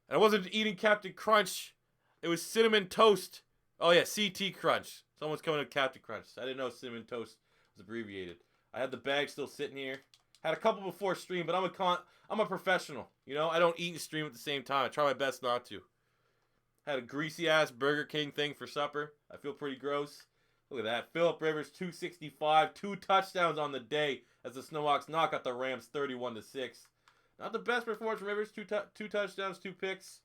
And I wasn't eating Captain Crunch. It was Cinnamon Toast. Oh, yeah, CT Crunch. Someone's coming to Captain Crunch. I didn't know Cinnamon Toast was abbreviated. I had the bag still sitting here. Had a couple before stream, but I'm a professional. You know, I don't eat and stream at the same time. I try my best not to. Had a greasy-ass Burger King thing for supper. I feel pretty gross. Look at that. Phillip Rivers, 265. 2 touchdowns on the day as the Snowhawks knock out the Rams 31-6. Not the best performance from Rivers. Two touchdowns, 2 picks.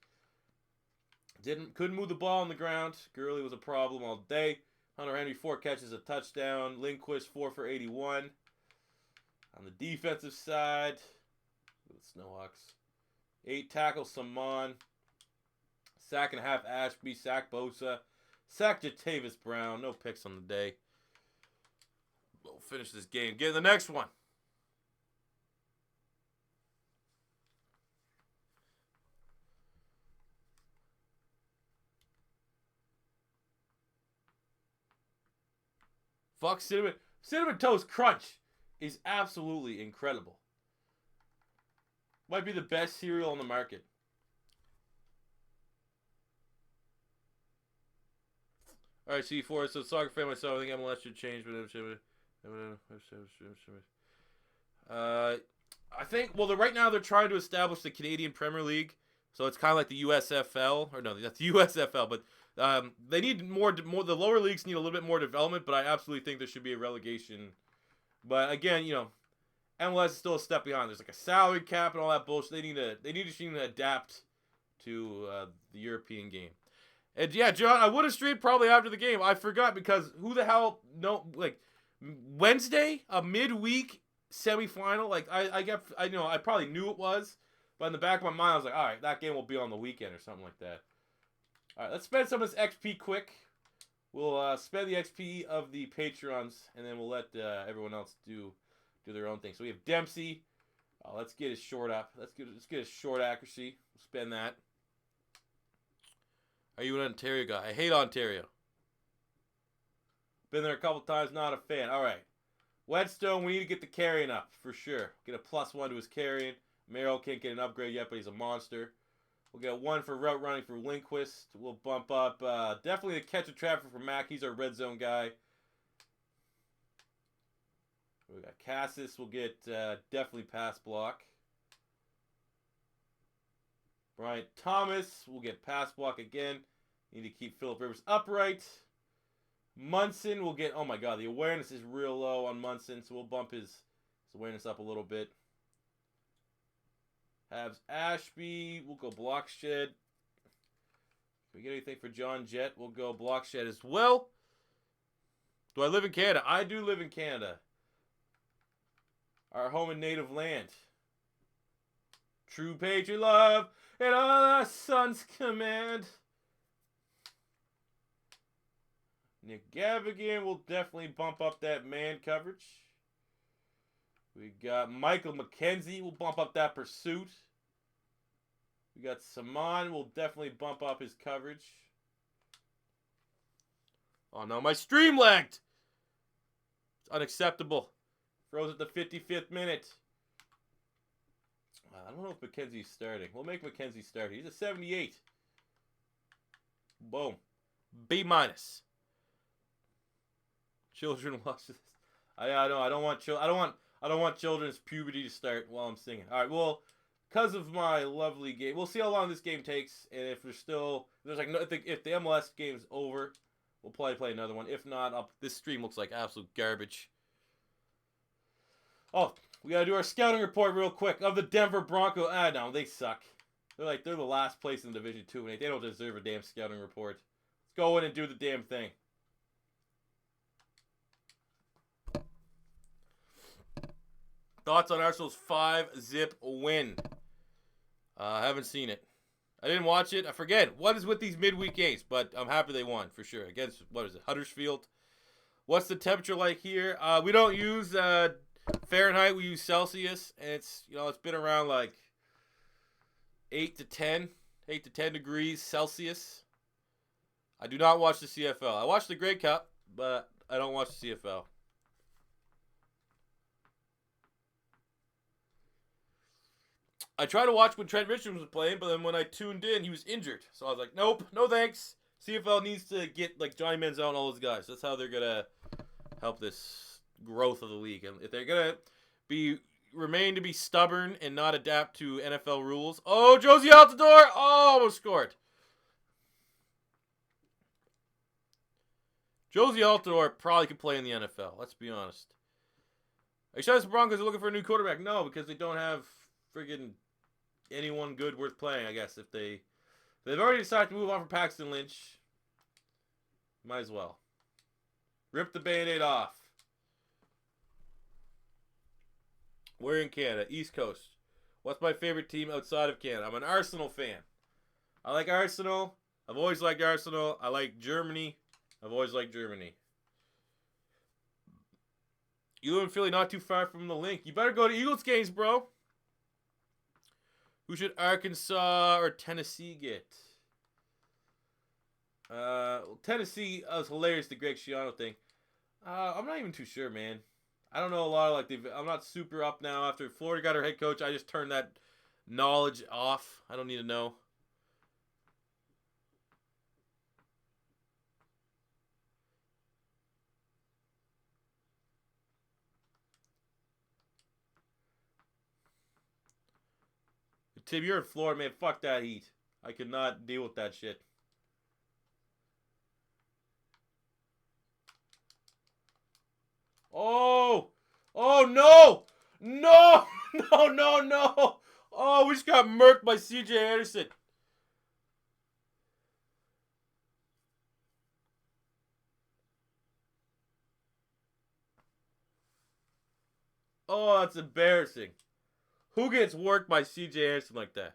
Couldn't move the ball on the ground. Gurley was a problem all day. Hunter Henry, 4 catches, a touchdown. Lindquist, 4 for 81. On the defensive side, the Snowhawks. 8 tackles, Saman. Sack and a half, Ashby. Sack, Bosa. Sack, Jatavis Brown. No picks on the day. We'll finish this game. Get the next one. Fuck Cinnamon Toast Crunch is absolutely incredible. Might be the best cereal on the market. All right, C4. So soccer fan myself. I think MLS should change. I think. Well, right now they're trying to establish the Canadian Premier League, so it's kind of like the USFL, or no, that's the USFL. But they need more. The lower leagues need a little bit more development. But I absolutely think there should be a relegation. But again, MLS is still a step behind. There's like a salary cap and all that bullshit. They need to adapt to the European game. And yeah, John, I would have streamed probably after the game. I forgot because who the hell Wednesday, a midweek semifinal. Like I probably knew it was, but in the back of my mind I was like, all right, that game will be on the weekend or something like that. All right, let's spend some of this XP quick. We'll spend the XP of the Patreons, and then we'll let everyone else do their own thing. So we have Dempsey. Let's get his short up. Let's get his short accuracy. We'll spend that. Are you an Ontario guy? I hate Ontario. Been there a couple times, not a fan. All right. Whetstone, we need to get the carrying up for sure. Get a +1 to his carrying. Merrill can't get an upgrade yet, but he's a monster. We'll get 1 for route running for Lindquist. We'll bump up definitely the catch of traffic for Mac. He's our red zone guy. We got Cassis. We'll get definitely pass block. Bryant Thomas will get pass block again. Need to keep Phillip Rivers upright. Munson will get... Oh, my God. The awareness is real low on Munson, so we'll bump his awareness up a little bit. Habs Ashby. We'll go Blockshed. If we get anything for John Jett, we'll go Blockshed as well. Do I live in Canada? I do live in Canada. Our home and native land. True patriot love and all our sons command. Nick Gavigan will definitely bump up that man coverage. We got Michael McKenzie will bump up that pursuit. We got Saman will definitely bump up his coverage. Oh no, my stream lagged. It's unacceptable. Froze at the 55th minute. I don't know if McKenzie's starting. We'll make McKenzie start. He's a 78. Boom. B minus. Children watch this. I know. I don't want children's puberty to start while I'm singing. All right. Well, because of my lovely game, we'll see how long this game takes, and if if the MLS game's over, we'll probably play another one. If not, this stream looks like absolute garbage. Oh, we gotta do our scouting report real quick of the Denver Broncos. No, they suck. They're the last place in Division 2, and they don't deserve a damn scouting report. Let's go in and do the damn thing. Thoughts on Arsenal's 5-0 win? I haven't seen it. I didn't watch it. I forget. What is with these midweek games? But I'm happy they won, for sure. Against, what is it, Huddersfield? What's the temperature like here? We don't use Fahrenheit. We use Celsius. And it's been around like 8 to 10 degrees Celsius. I do not watch the CFL. I watch the Grey Cup, but I don't watch the CFL. I tried to watch when Trent Richards was playing, but then when I tuned in, he was injured. So I was like, nope, no thanks. CFL needs to get like Johnny Manziel and all those guys. That's how they're going to help this growth of the league. And if they're going to remain to be stubborn and not adapt to NFL rules. Oh, Josie Altidore! Oh, almost scored. Josie Altidore probably could play in the NFL. Let's be honest. Are you sure the Broncos are looking for a new quarterback? No, because they don't have friggin' anyone good worth playing, I guess. If they've already decided to move on from Paxton Lynch, might as well. Rip the Band-Aid off. We're in Canada, East Coast. What's my favorite team outside of Canada? I'm an Arsenal fan. I like Arsenal. I've always liked Arsenal. I like Germany. I've always liked Germany. You live in Philly, not too far from the link. You better go to Eagles games, bro. Who should Arkansas or Tennessee get? Tennessee was hilarious, the Greg Schiano thing. I'm not even too sure, man. I don't know a lot of I'm not super up now. After Florida got her head coach, I just turned that knowledge off. I don't need to know. Tim, you're in Florida, man. Fuck that heat. I could not deal with that shit. Oh! Oh, no! No! No, no, no! Oh, we just got murked by CJ Anderson. Oh, that's embarrassing. Who gets worked by CJ Anderson like that?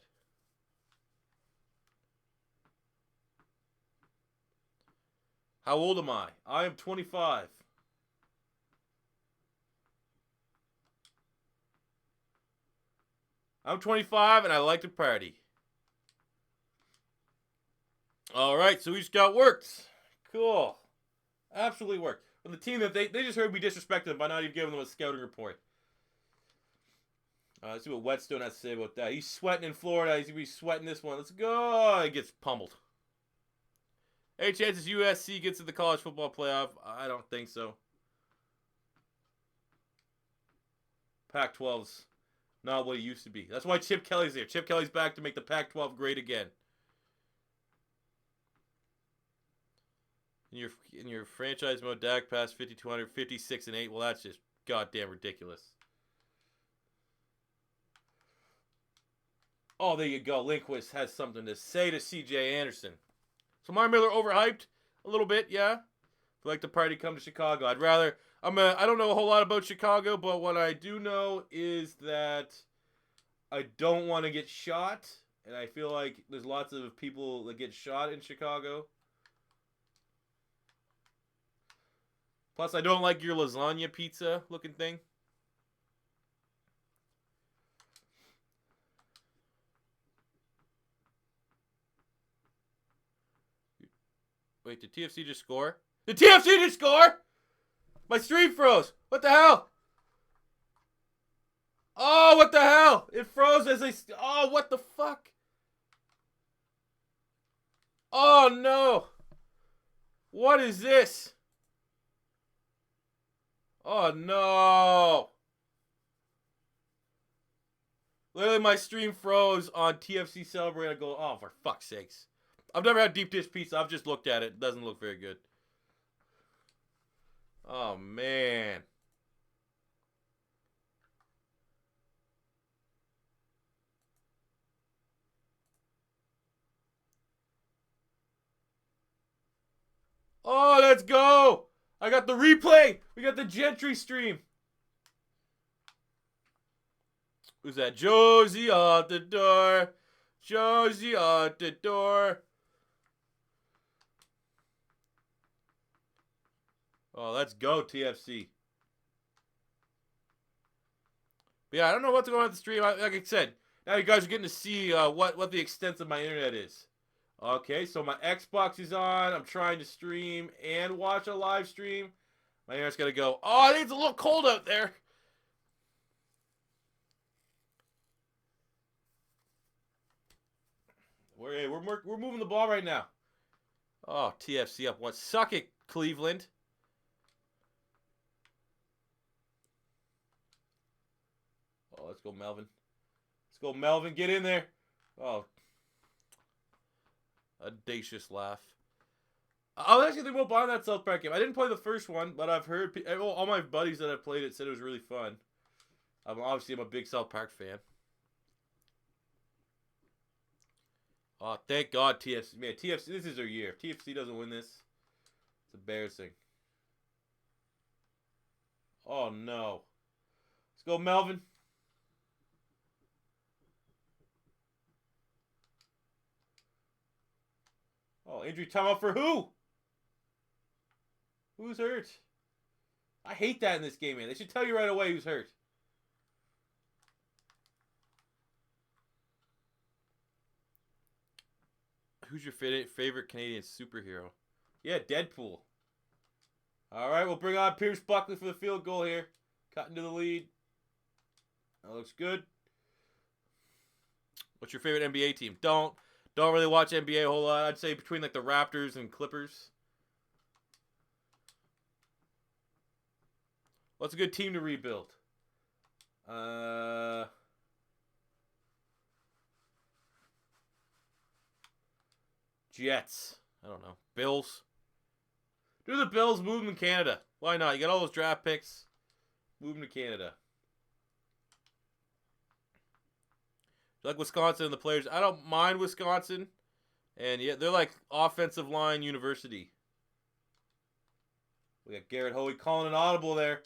How old am I? I am 25. I'm 25 and I like to party. All right, so we just got worked. Cool. Absolutely worked. From the team that they just heard we disrespected them by not even giving them a scouting report. Let's see what Whetstone has to say about that. He's sweating in Florida. He's going to be sweating this one. Let's go. He gets pummeled. Any chances USC gets to the college football playoff? I don't think so. Pac-12's not what it used to be. That's why Chip Kelly's there. Chip Kelly's back to make the Pac-12 great again. In your franchise mode, Dak passed 5,200, 56 and 8. Well, that's just goddamn ridiculous. Oh, there you go. Lindquist has something to say to C.J. Anderson. So Marvin Miller overhyped a little bit, yeah. If you like the party, come to Chicago. I don't know a whole lot about Chicago, but what I do know is that I don't want to get shot, and I feel like there's lots of people that get shot in Chicago. Plus, I don't like your lasagna pizza looking thing. Wait, did TFC just score? Did TFC just score? My stream froze. What the hell? Oh, what the hell? It froze as I... Oh, what the fuck? Oh, no. What is this? Oh, no. Literally, my stream froze on TFC Celebrate. I go, oh, for fuck's sakes. I've never had deep dish pizza. I've just looked at it. It doesn't look very good. Oh, man. Oh, let's go. I got the replay. We got the Gentry stream. Who's that? Josie at the door. Josie at the door. Oh, let's go, TFC. But yeah, I don't know what's going on with the stream. Like I said, now you guys are getting to see what the extent of my internet is. Okay, so my Xbox is on. I'm trying to stream and watch a live stream. My internet's gonna go. Oh, I think it's a little cold out there. We're moving the ball right now. Oh, TFC up one. Suck it, Cleveland. Oh, let's go, Melvin. Let's go, Melvin. Get in there. Oh, audacious laugh. I was actually thinking about buying that South Park game. I didn't play the first one, but I've heard all my buddies that have played it said it was really fun. I'm a big South Park fan. Oh, thank God TFC. Man, TFC, this is their year. If TFC doesn't win this, it's embarrassing. Oh, no. Let's go, Melvin. Oh, injury timeout for who? Who's hurt? I hate that in this game, man. They should tell you right away who's hurt. Who's your favorite Canadian superhero? Yeah, Deadpool. All right, we'll bring on Pierce Buckley for the field goal here. Cut into the lead. That looks good. What's your favorite NBA team? Don't really watch NBA a whole lot. I'd say between like the Raptors and Clippers. What's a good team to rebuild? Jets. I don't know. Bills. Do the Bills move them to Canada? Why not? You got all those draft picks. Move them to Canada. Like Wisconsin and the players. I don't mind Wisconsin. And yeah, they're like offensive line university. We got Garrett Hoey calling an audible there.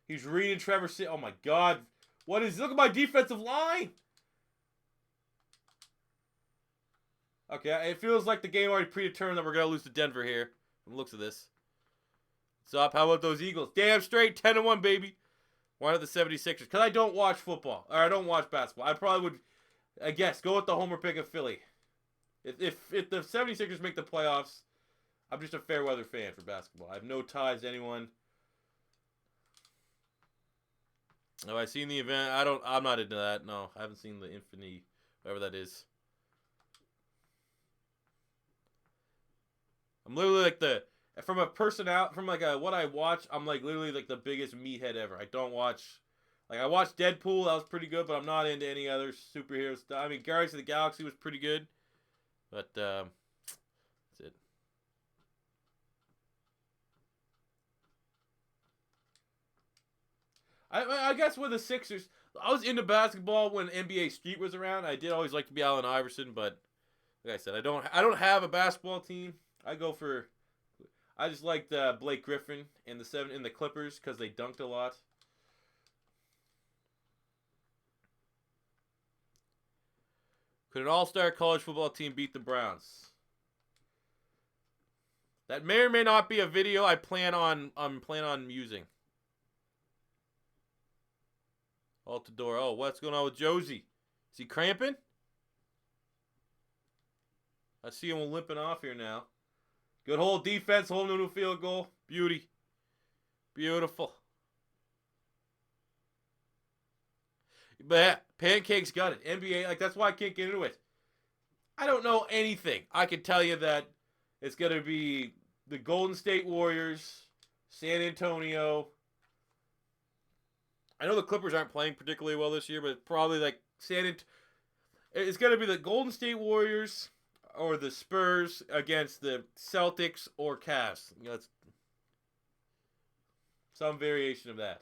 He's reading Trevor. Oh my God. What is. Look at my defensive line. Okay, it feels like the game already predetermined that we're going to lose to Denver here. From the looks of this. What's up? How about those Eagles? Damn straight. 10-1, baby. Why not the 76ers? Because I don't watch football. Or I don't watch basketball. I probably would, I guess, go with the homer pick of Philly. If the 76ers make the playoffs, I'm just a fair weather fan for basketball. I have no ties to anyone. Have I seen the event? I'm not into that. No, I haven't seen the Infinity, whatever that is. I'm literally like from what I watch, I'm like literally like the biggest meathead ever. I don't watch, like I watched Deadpool, that was pretty good, but I'm not into any other superhero stuff. I mean, Guardians of the Galaxy was pretty good, but that's it. I guess with the Sixers, I was into basketball when NBA Street was around. I did always like to be Allen Iverson, but like I said, I don't have a basketball team. I just liked Blake Griffin in the Clippers because they dunked a lot. Could an all-star college football team beat the Browns? That may or may not be a video I'm plan on using. Altador. Oh, what's going on with Josie? Is he cramping? I see him limping off here now. Good whole defense, holding a new field goal. Beauty. Beautiful. But yeah, Pancakes got it. NBA, like, that's why I can't get into it. I don't know anything. I can tell you that it's going to be the Golden State Warriors, San Antonio. I know the Clippers aren't playing particularly well this year, but it's probably like it's going to be the Golden State Warriors or the Spurs against the Celtics or Cavs. You know, it's some variation of that.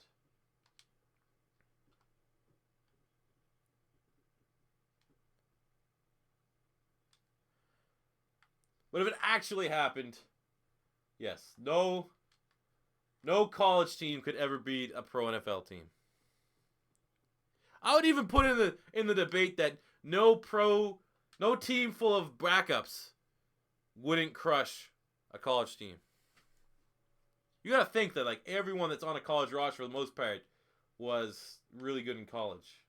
But if it actually happened, yes, no college team could ever beat a pro NFL team. I would even put in the debate that no team full of backups wouldn't crush a college team. You gotta think that like everyone that's on a college roster for the most part was really good in college.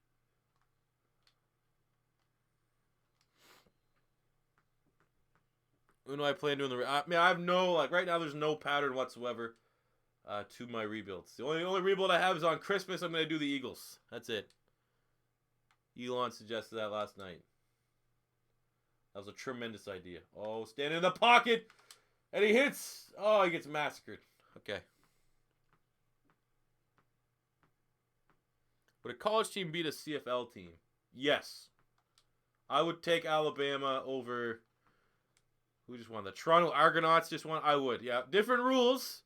When do I plan doing I have no, like, right now there's no pattern whatsoever to my rebuilds. The only rebuild I have is on Christmas. I'm going to do the Eagles. That's it. Elon suggested that last night. That was a tremendous idea. Oh, standing in the pocket. And he hits. Oh, he gets massacred. Okay. Would a college team beat a CFL team? Yes. I would take Alabama over... Who just won? The Toronto Argonauts just won? I would, yeah. Different rules,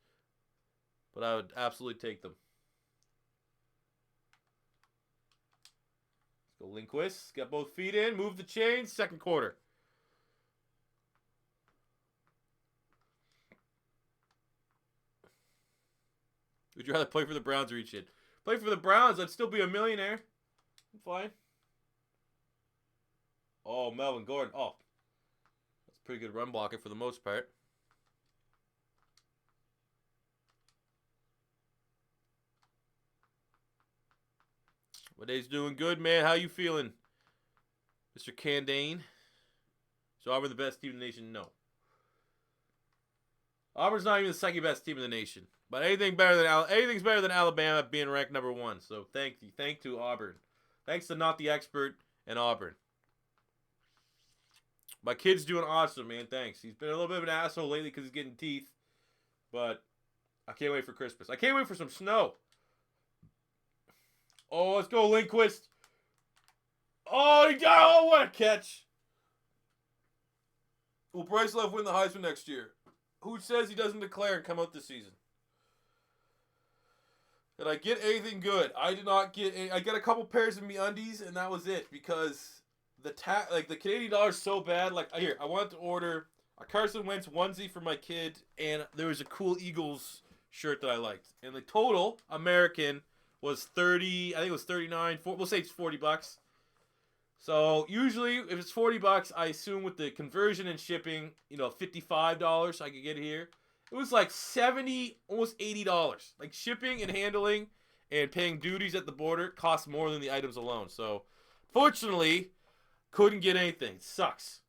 but I would absolutely take them. Let's go Lindquist. Got both feet in. Move the chains. Second quarter. Would you rather play for the Browns or eat shit? Play for the Browns, I'd still be a millionaire. I'm fine. Oh, Melvin Gordon. Oh. Pretty good run blocking for the most part. Waday's doing good, man. How you feeling, Mr. Candane? So Auburn the best team in the nation? No. Auburn's not even the second best team in the nation. But anything's better than Alabama being ranked number 1. So thank to Auburn. Thanks to Not the Expert and Auburn. My kid's doing awesome, man. Thanks. He's been a little bit of an asshole lately because he's getting teeth. But I can't wait for Christmas. I can't wait for some snow. Oh, let's go, Lindquist. Oh, what a catch. Will Bryce Love win the Heisman next year? Who says he doesn't declare and come out this season? Did I get anything good? I did not get any. I got a couple pairs of MeUndies, and that was it because... the Canadian dollar is so bad. Like, here, I wanted to order a Carson Wentz onesie for my kid, and there was a cool Eagles shirt that I liked. And the total American was 30. I think it was 39. We'll say it's $40. So usually, if it's $40, I assume with the conversion and shipping, $55 I could get it here. It was like $70, almost $80. Like shipping and handling and paying duties at the border costs more than the items alone. So, fortunately. Couldn't get anything. It sucks.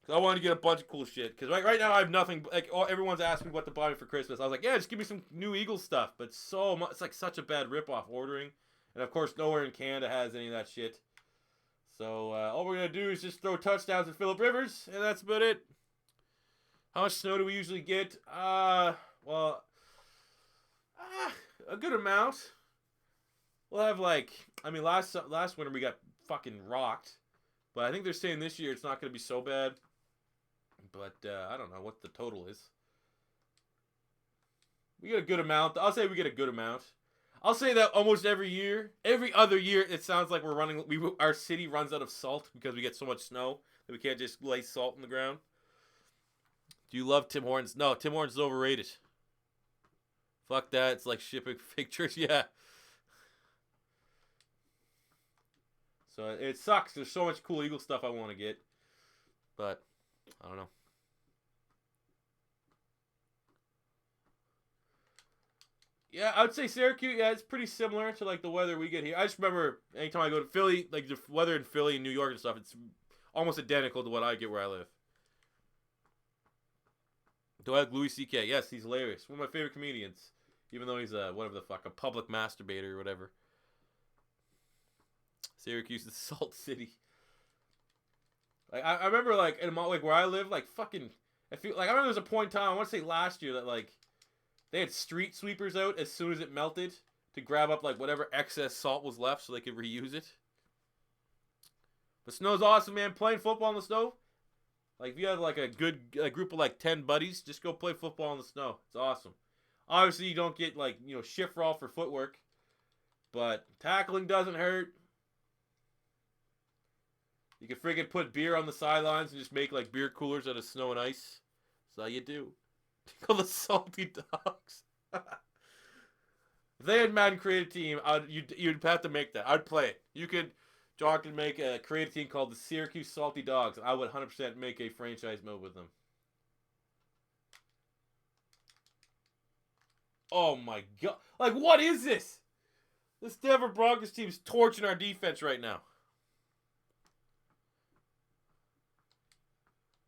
Cause I wanted to get a bunch of cool shit. Because right now I have nothing. Like everyone's asking me what to buy me for Christmas. I was like, yeah, just give me some new Eagles stuff. But so much, it's like such a bad ripoff ordering. And of course, nowhere in Canada has any of that shit. So all we're gonna do is just throw touchdowns at Phillip Rivers, and that's about it. How much snow do we usually get? A good amount. We'll have last winter we got fucking rocked. But I think they're saying this year it's not going to be so bad. But I don't know what the total is. We get a good amount. I'll say we get a good amount. I'll say that almost every year, every other year, it sounds like we're running. Our city runs out of salt because we get so much snow that we can't just lay salt in the ground. Do you love Tim Hortons? No, Tim Hortons is overrated. Fuck that. It's like shipping pictures. Yeah. So it sucks. There's so much cool Eagle stuff I want to get, but I don't know. Yeah, I would say Syracuse. Yeah, it's pretty similar to like the weather we get here. I just remember anytime I go to Philly, like the weather in Philly and New York and stuff, it's almost identical to what I get where I live. Do I like Louis C.K.? Yes, he's hilarious. One of my favorite comedians. Even though he's whatever the fuck, a public masturbator or whatever. Syracuse is Salt City. Like I remember like in like where I live, like fucking. I feel like I remember there was a point in time. I want to say last year that like they had street sweepers out as soon as it melted to grab up like whatever excess salt was left so they could reuse it. The snow's awesome, man. Playing football in the snow. Like if you have like a good group of like 10 buddies, just go play football in the snow. It's awesome. Obviously, you don't get like shift roll for footwork, but tackling doesn't hurt. You can friggin' put beer on the sidelines and just make like beer coolers out of snow and ice. That's all you do. Call the Salty Dogs. If they had Madden create a team, you'd have to make that. I'd play it. John could make a create a team called the Syracuse Salty Dogs. I would 100% make a franchise mode with them. Oh my god. Like, what is this? This Denver Broncos team's torching our defense right now.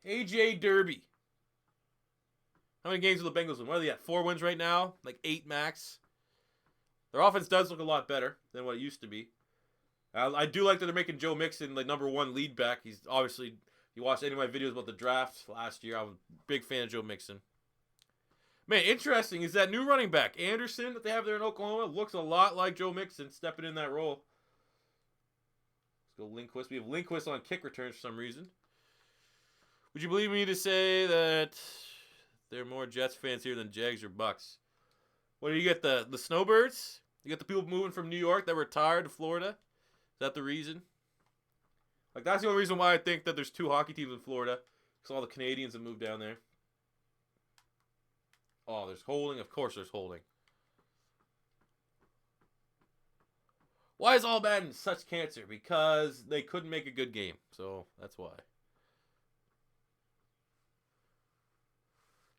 AJ Derby. How many games will the Bengals win? What are they at? 4 wins right now? Like 8 max? Their offense does look a lot better than what it used to be. I do like that they're making Joe Mixon like #1 lead back. He's obviously, you watched any of my videos about the draft last year. I was a big fan of Joe Mixon. Man, interesting is that new running back, Anderson, that they have there in Oklahoma, looks a lot like Joe Mixon stepping in that role. Let's go Lindquist. We have Lindquist on kick returns for some reason. Would you believe me to say that there are more Jets fans here than Jags or Bucks? What do you get, the snowbirds? You get the people moving from New York that retired to Florida? Is that the reason? Like, that's the only reason why I think that there's 2 hockey teams in Florida. Because all the Canadians have moved down there. Oh, there's holding. Of course there's holding. Why is all Madden such cancer? Because they couldn't make a good game. So, that's why.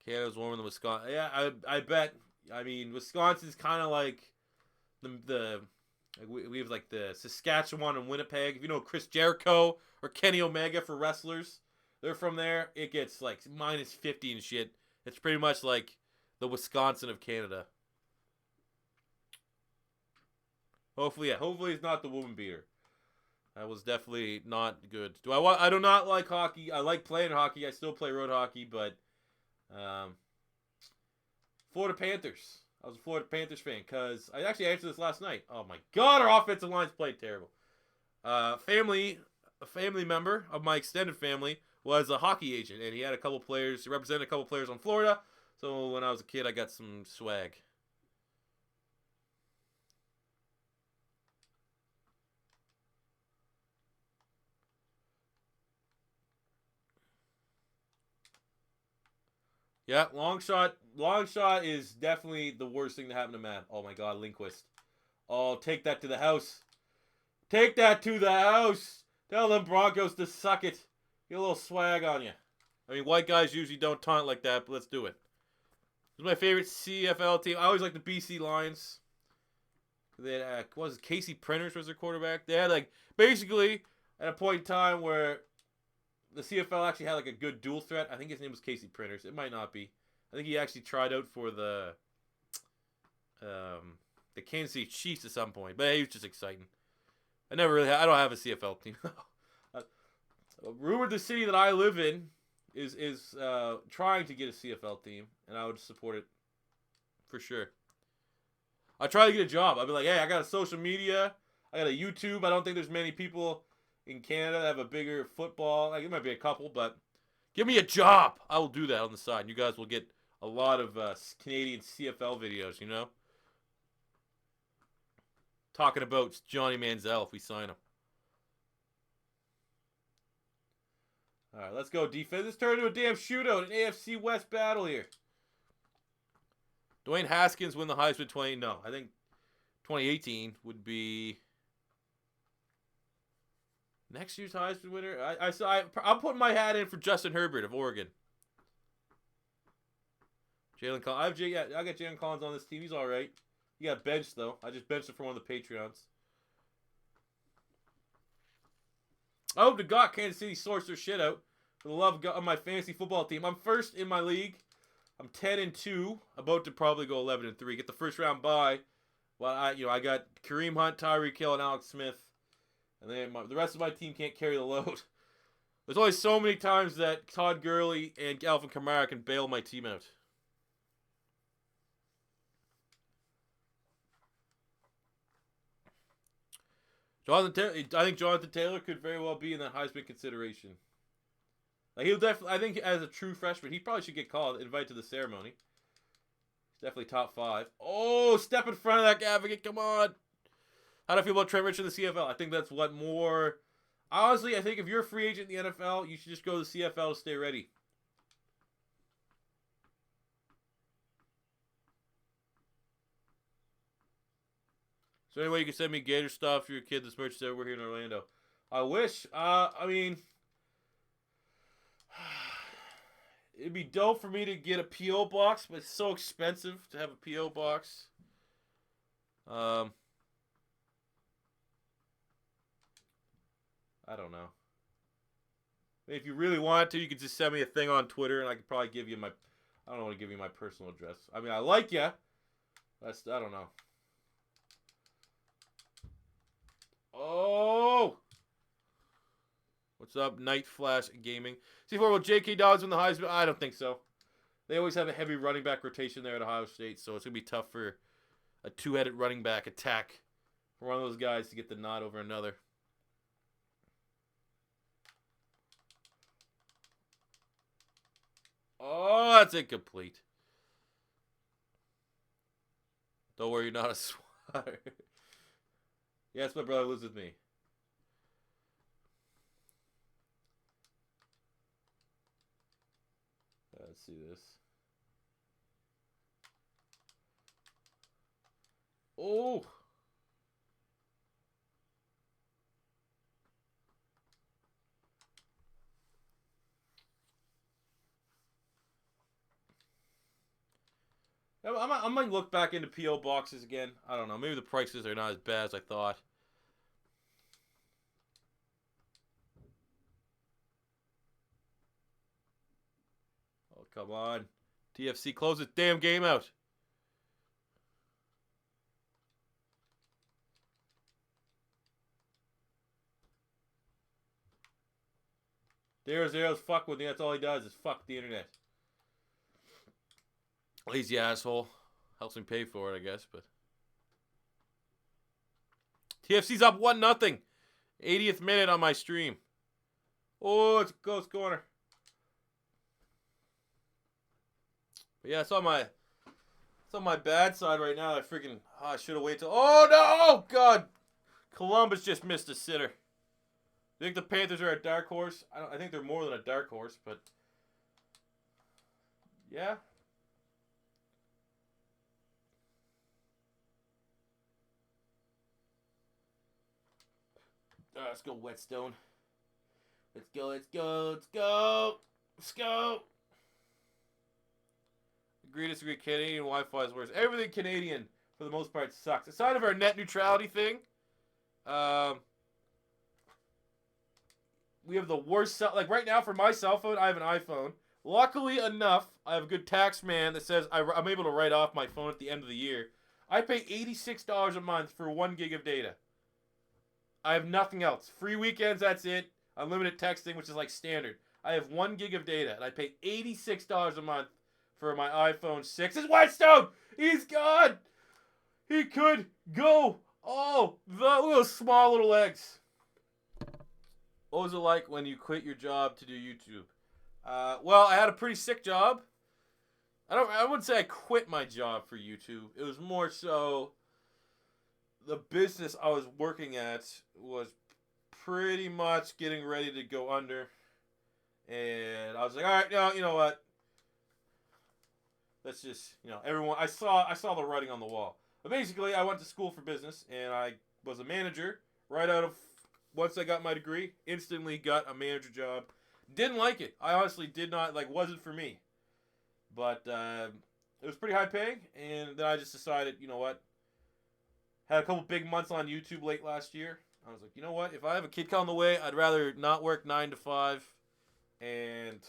Canada's warmer than Wisconsin. Yeah, I bet. I mean, Wisconsin's kind of like we have like the Saskatchewan and Winnipeg. If you know Chris Jericho or Kenny Omega for wrestlers, they're from there. It gets like -50 and shit. It's pretty much like the Wisconsin of Canada. Hopefully it's not the woman beater. That was definitely not good. I do not like hockey. I like playing hockey. I still play road hockey, but Florida Panthers. I was a Florida Panthers fan because I actually answered this last night. Oh my god, our offensive line's played terrible. A family member of my extended family was a hockey agent, and he had a couple players. He represented a couple players on Florida. So when I was a kid, I got some swag. Yeah, long shot. Long shot is definitely the worst thing to happen to Matt. Oh my god, Lindquist. Oh, take that to the house. Take that to the house. Tell them Broncos to suck it. Get a little swag on you. I mean, white guys usually don't taunt like that, but let's do it. This is my favorite CFL team. I always like the BC Lions. They had, what was it, Casey Printers was their quarterback. They had like, basically, at a point in time where the CFL actually had like a good dual threat. I think his name was Casey Printers. It might not be. I think he actually tried out for the Kansas City Chiefs at some point. But he was just exciting. I don't have a CFL team. Rumored the city that I live in is trying to get a CFL team, and I would support it for sure. I try to get a job. I'd be like, hey, I got a social media. I got a YouTube. I don't think there's many people in Canada that have a bigger football. Like, it might be a couple, but give me a job. I will do that on the side. You guys will get a lot of Canadian CFL videos, you know? talking about Johnny Manziel if we sign him. All right, let's go defense. Let's turn into a damn shootout, an AFC West battle here. Dwayne Haskins win the Heisman 20. No, I think 2018 would be next year's Heisman winner. I'm putting my hat in for Justin Herbert of Oregon. Jalen Collins. I got Jalen Collins on this team. He's all right. He got benched though. I just benched him for one of the Patreons. I hope to God Kansas City sorts their shit out. For the love of my fantasy football team. I'm first in my league. I'm 10-2. About to probably go 11-3. Get the first round bye. Well, I got Kareem Hunt, Tyreek Hill, and Alex Smith. And then the rest of my team can't carry the load. There's only so many times that Todd Gurley and Alvin Kamara can bail my team out. I think Jonathan Taylor could very well be in that Heisman consideration. Like he'll definitely. I think as a true freshman, he probably should get called, invited to the ceremony. He's definitely top 5. Oh, step in front of that advocate! Come on. How do I feel about Trent Richardson in the CFL? I think that's what more. Honestly, I think if you're a free agent in the NFL, you should just go to the CFL to stay ready. So anyway, you can send me Gator stuff for your kid. This merch is over here in Orlando. I wish. I mean, it'd be dope for me to get a P.O. box, but it's so expensive to have a P.O. box. I don't know. If you really want to, you could just send me a thing on Twitter, and I could probably give you my. I don't want to give you my personal address. I mean, I like you. I don't know. Oh! What's up, Night Flash Gaming? C4, will J.K. Dobbins win the Heisman? I don't think so. They always have a heavy running back rotation there at Ohio State, so it's going to be tough for a two-headed running back attack for one of those guys to get the nod over another. Oh, that's incomplete. Don't worry, you're not a swatter. Yes, my brother lives with me. Let's see this. Oh! I might look back into P.O. boxes again. I don't know. Maybe the prices are not as bad as I thought. Oh, come on. TFC, close this damn game out. Zero's fuck with me. That's all he does is fuck the internet. Lazy asshole. Helps me pay for it, I guess, but. TFC's up 1-0. 80th minute on my stream. Oh, it's a close corner. But yeah, it's on my bad side right now. I freaking I should have waited till. Oh no! Oh God! Columbus just missed a sitter. I think the Panthers are a dark horse. I think they're more than a dark horse, but yeah. Let's go, Whetstone. Let's go, let's go, let's go. Let's go. Agree, disagree. Canadian Wi-Fi is worse. Everything Canadian, for the most part, sucks. Aside of our net neutrality thing, we have the worst like right now for my cell phone, I have an iPhone. Luckily enough, I have a good tax man that says I'm able to write off my phone at the end of the year. I pay $86 a month for 1 gig of data. I have nothing else. Free weekends, that's it. Unlimited texting, which is like standard. I have 1 gig of data, and I pay $86 a month for my iPhone 6. It's Whetstone! He's gone! He could go! Oh, those small little legs. What was it like when you quit your job to do YouTube? Well, I had a pretty sick job. I wouldn't say I quit my job for YouTube. It was more so the business I was working at was pretty much getting ready to go under, and I was like, all right, you know what? Let's just, everyone. I saw the writing on the wall. But basically, I went to school for business, and I was a manager right out of once I got my degree. Instantly got a manager job. Didn't like it. I honestly did not like. Wasn't for me. But it was pretty high paying, and then I just decided, you know what? Had a couple big months on YouTube late last year. I was like, you know what? If I have a kid on the way, I'd rather not work 9 to 5 and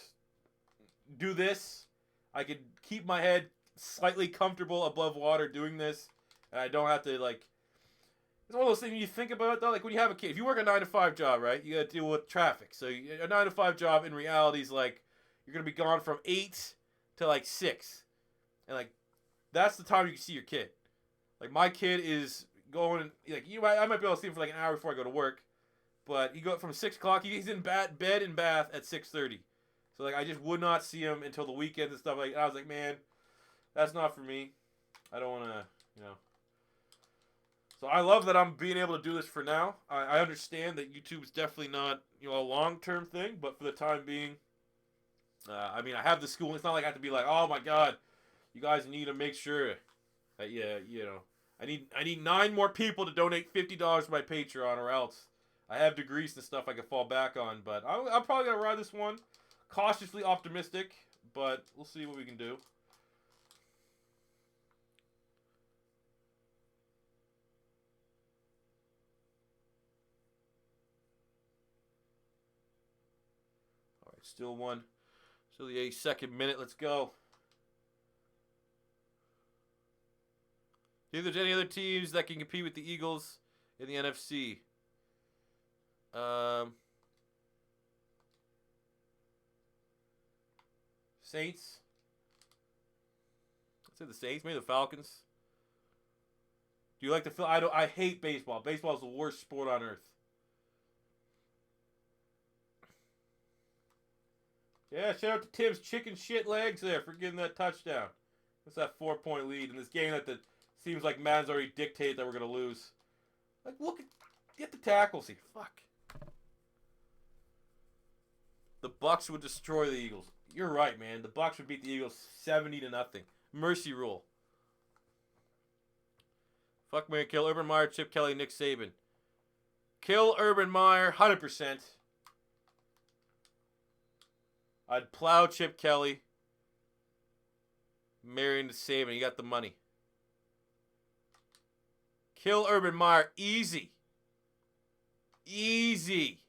do this. I could keep my head slightly comfortable above water doing this, and I don't have to like. It's one of those things you think about though. Like when you have a kid, if you work a 9 to 5 job, right? You got to deal with traffic. So a 9 to 5 job in reality is like you're gonna be gone from 8 to like 6, and like that's the time you can see your kid. Like my kid is going like I might be able to see him for like an hour before I go to work, but he go from 6 o'clock. He's in bed and bath at 6:30. So like I just would not see him until the weekends and stuff like. I was like, man, that's not for me. I don't want to, So I love that I'm being able to do this for now. I understand that YouTube is definitely not a long-term thing, but for the time being, I mean I have the school. It's not like I have to be like, oh my god, you guys need to make sure that I need 9 more people to donate $50 to my Patreon, or else I have degrees and stuff I can fall back on. But I'm probably gonna ride this one. Cautiously optimistic, but we'll see what we can do. All right, still the 8-second minute. Let's go. Do you think there's any other teams that can compete with the Eagles in the NFC? Saints. Let's say the Saints. Maybe the Falcons. Do you like the Phil? I hate baseball. Baseball is the worst sport on earth. Yeah, shout out to Tim's chicken shit legs there for getting that touchdown. What's that 4-point lead in this game that seems like Madden's already dictated that we're gonna lose? Like, get the tackles here. Fuck. The Bucks would destroy the Eagles. You're right, man. The Bucks would beat the Eagles 70-0. Mercy rule. Fuck, Mary, kill Urban Meyer, Chip Kelly, Nick Saban. Kill Urban Meyer, 100%. I'd plow Chip Kelly. Marrying to Saban. You got the money. Kill Urban Meyer. Easy. Easy.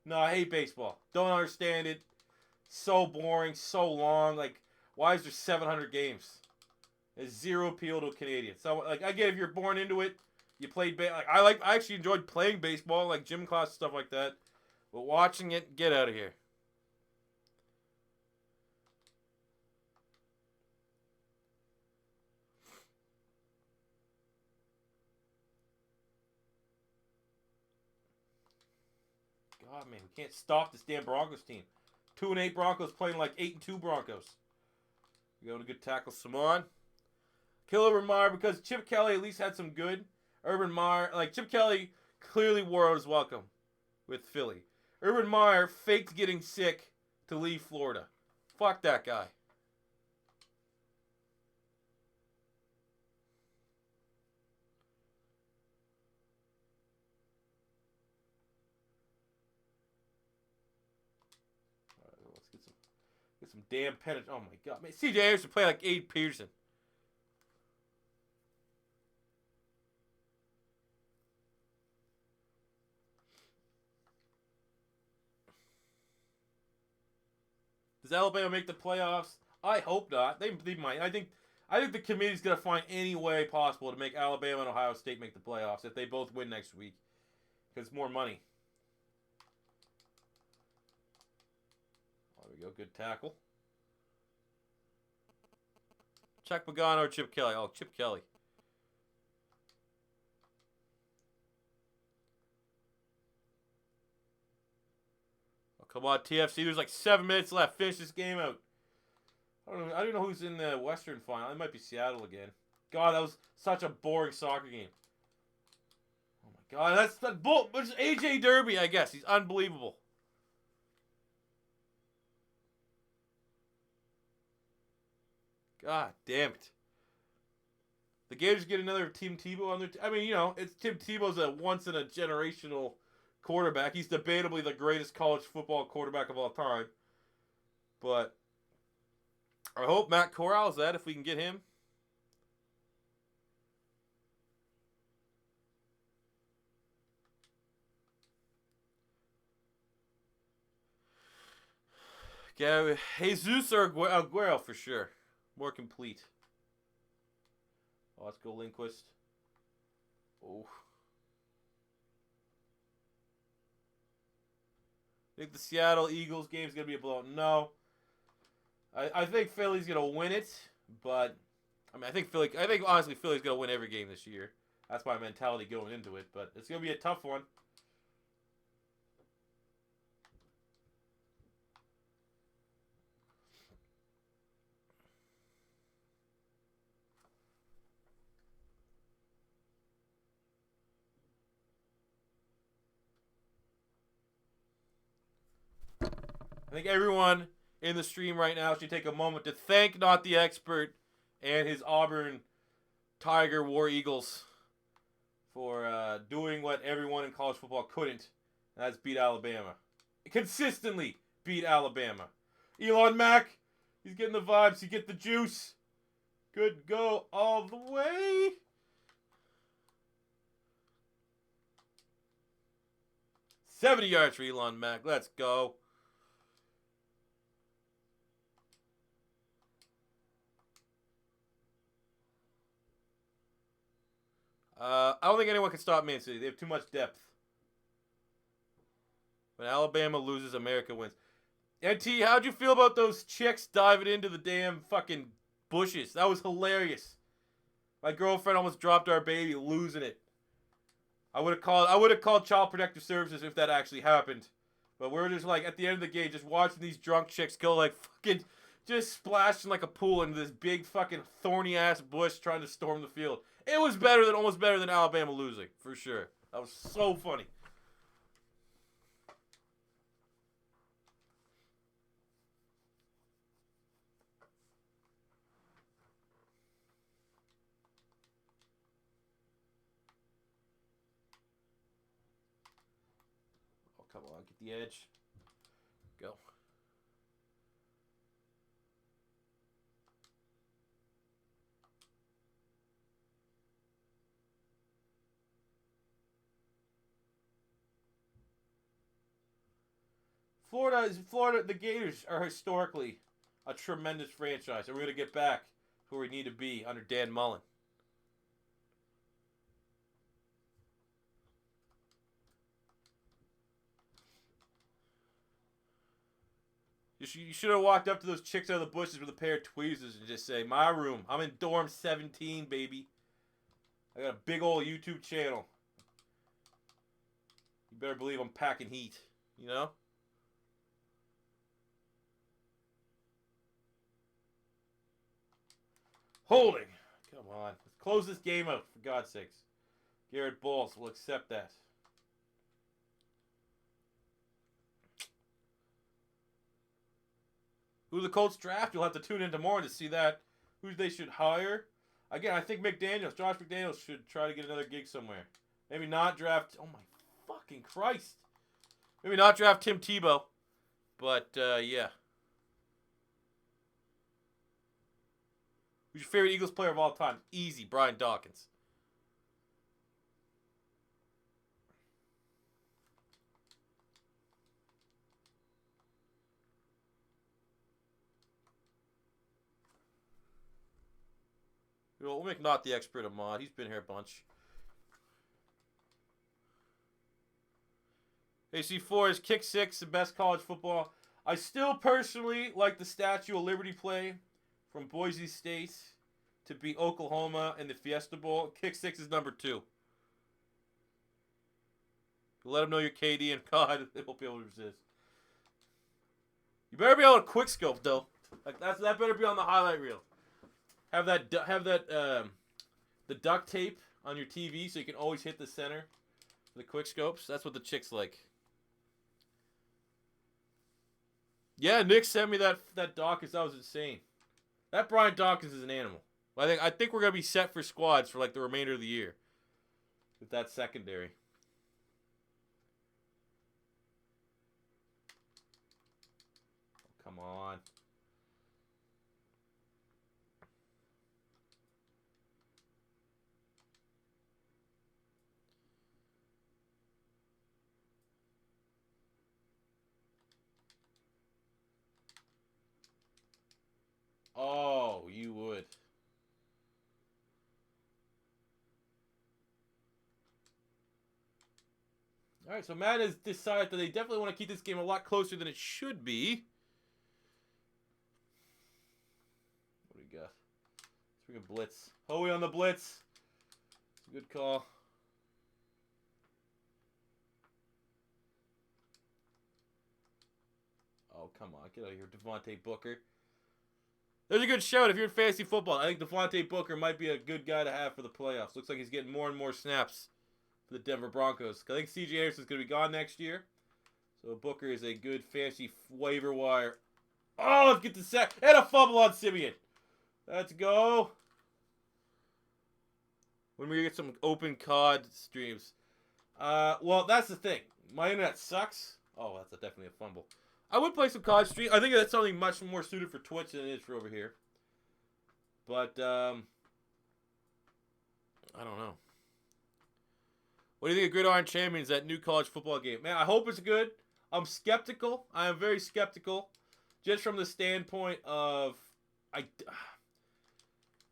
No, I hate baseball. Don't understand it. So boring, so long. Like, why is there 700 games? There's zero appeal to a Canadian. So, like, I get if you're born into it, you played I actually enjoyed playing baseball, like gym class stuff like that. But watching it, get out of here. God, man, we can't stop this damn Broncos team. 2-8 Broncos playing like 8-2 Broncos. We go to good tackle, Simon. Kill Urban Meyer because Chip Kelly at least had some good. Urban Meyer, like Chip Kelly clearly wore out his welcome with Philly. Urban Meyer faked getting sick to leave Florida. Fuck that guy. Let's get some damn penalties. Oh my god, man! C.J. Anderson play like Abe Peterson. Does Alabama make the playoffs? I hope not. They might. I think the committee's gonna find any way possible to make Alabama and Ohio State make the playoffs if they both win next week, because it's more money. There we go. Good tackle. Chuck Pagano or Chip Kelly? Oh, Chip Kelly. Oh, come on, TFC. There's like 7 minutes left. Finish this game out. I don't even know who's in the Western final. It might be Seattle again. God, that was such a boring soccer game. Oh my God, that's the bull. It's AJ Derby, I guess. He's unbelievable. God damn it. The Gators get another Tim Tebow on their. I mean, it's Tim Tebow's a once in a generational quarterback. He's debatably the greatest college football quarterback of all time. But I hope Matt Corral is that if we can get him. Yeah, Jesus or Aguero for sure. More complete. Oh, let's go Lindquist. Oh. Think the Seattle Eagles game is going to be a blowout? No. I think Philly's going to win it, but I mean, I think honestly Philly's going to win every game this year. That's my mentality going into it, but it's going to be a tough one. I think everyone in the stream right now should take a moment to thank Not the Expert and his Auburn Tiger War Eagles for doing what everyone in college football couldn't, and that's beat Alabama. Consistently beat Alabama. Elon Mack, he's getting the vibes. He get the juice. Good go all the way. $70 yards for Elon Mack. Let's go. I don't think anyone can stop Man City. They have too much depth. When Alabama loses, America wins. NT, how'd you feel about those chicks diving into the damn fucking bushes? That was hilarious. My girlfriend almost dropped our baby, losing it. I would have called Child Protective Services if that actually happened. But we're just like at the end of the game, just watching these drunk chicks go like fucking just splashing like a pool into this big fucking thorny ass bush trying to storm the field. It was almost better than Alabama losing, for sure. That was so funny. Oh, come on, get the edge. Go. Florida, the Gators are historically a tremendous franchise, and we're going to get back to where we need to be under Dan Mullen. You should have walked up to those chicks out of the bushes with a pair of tweezers and just say, "My room. I'm in dorm 17, baby. I got a big old YouTube channel. You better believe I'm packing heat, you know?" Holding. Come on. Let's close this game out, for God's sakes. Garrett Bowles will accept that. Who the Colts draft? You'll have to tune in tomorrow to see that. Who they should hire. Again, I think Josh McDaniels should try to get another gig somewhere. Maybe not draft. Oh my fucking Christ. Maybe not draft Tim Tebow. But, yeah. Who's your favorite Eagles player of all time? Easy, Brian Dawkins. We'll make Not the Expert a mod. He's been here a bunch. AC4 is kick six, the best college football. I still personally like the Statue of Liberty play from Boise State to beat Oklahoma in the Fiesta Bowl. Kick six is number 2. Let them know you're KD, and God, they won't be able to resist. You better be able to quick scope though. Like that better be on the highlight reel. Have that the duct tape on your TV so you can always hit the center for the quick scopes. That's what the chicks like. Yeah, Nick sent me that Dawkins. That was insane. That Brian Dawkins is an animal. I think we're gonna be set for squads for like the remainder of the year with that secondary. Oh, come on. Oh, you would. All right, so Madden has decided that they definitely want to keep this game a lot closer than it should be. What do we got? Let's bring a blitz. Hoey on the blitz. It's a good call. Oh, come on. Get out of here, Devontae Booker. There's a good shout if you're in fantasy football. I think Devontae Booker might be a good guy to have for the playoffs. Looks like he's getting more and more snaps for the Denver Broncos. I think C.J. Anderson's going to be gone next year. So Booker is a good fantasy waiver wire. Oh, let's get the sack. And a fumble on Simeon. Let's go. When we get some open COD streams. Well, that's the thing. My internet sucks. Oh, that's definitely a fumble. I would play some COD stream. I think that's something much more suited for Twitch than it is for over here. But, I don't know. What do you think of Gridiron Champions, that new college football game? Man, I hope it's good. I'm skeptical. I am very skeptical. Just from the standpoint of...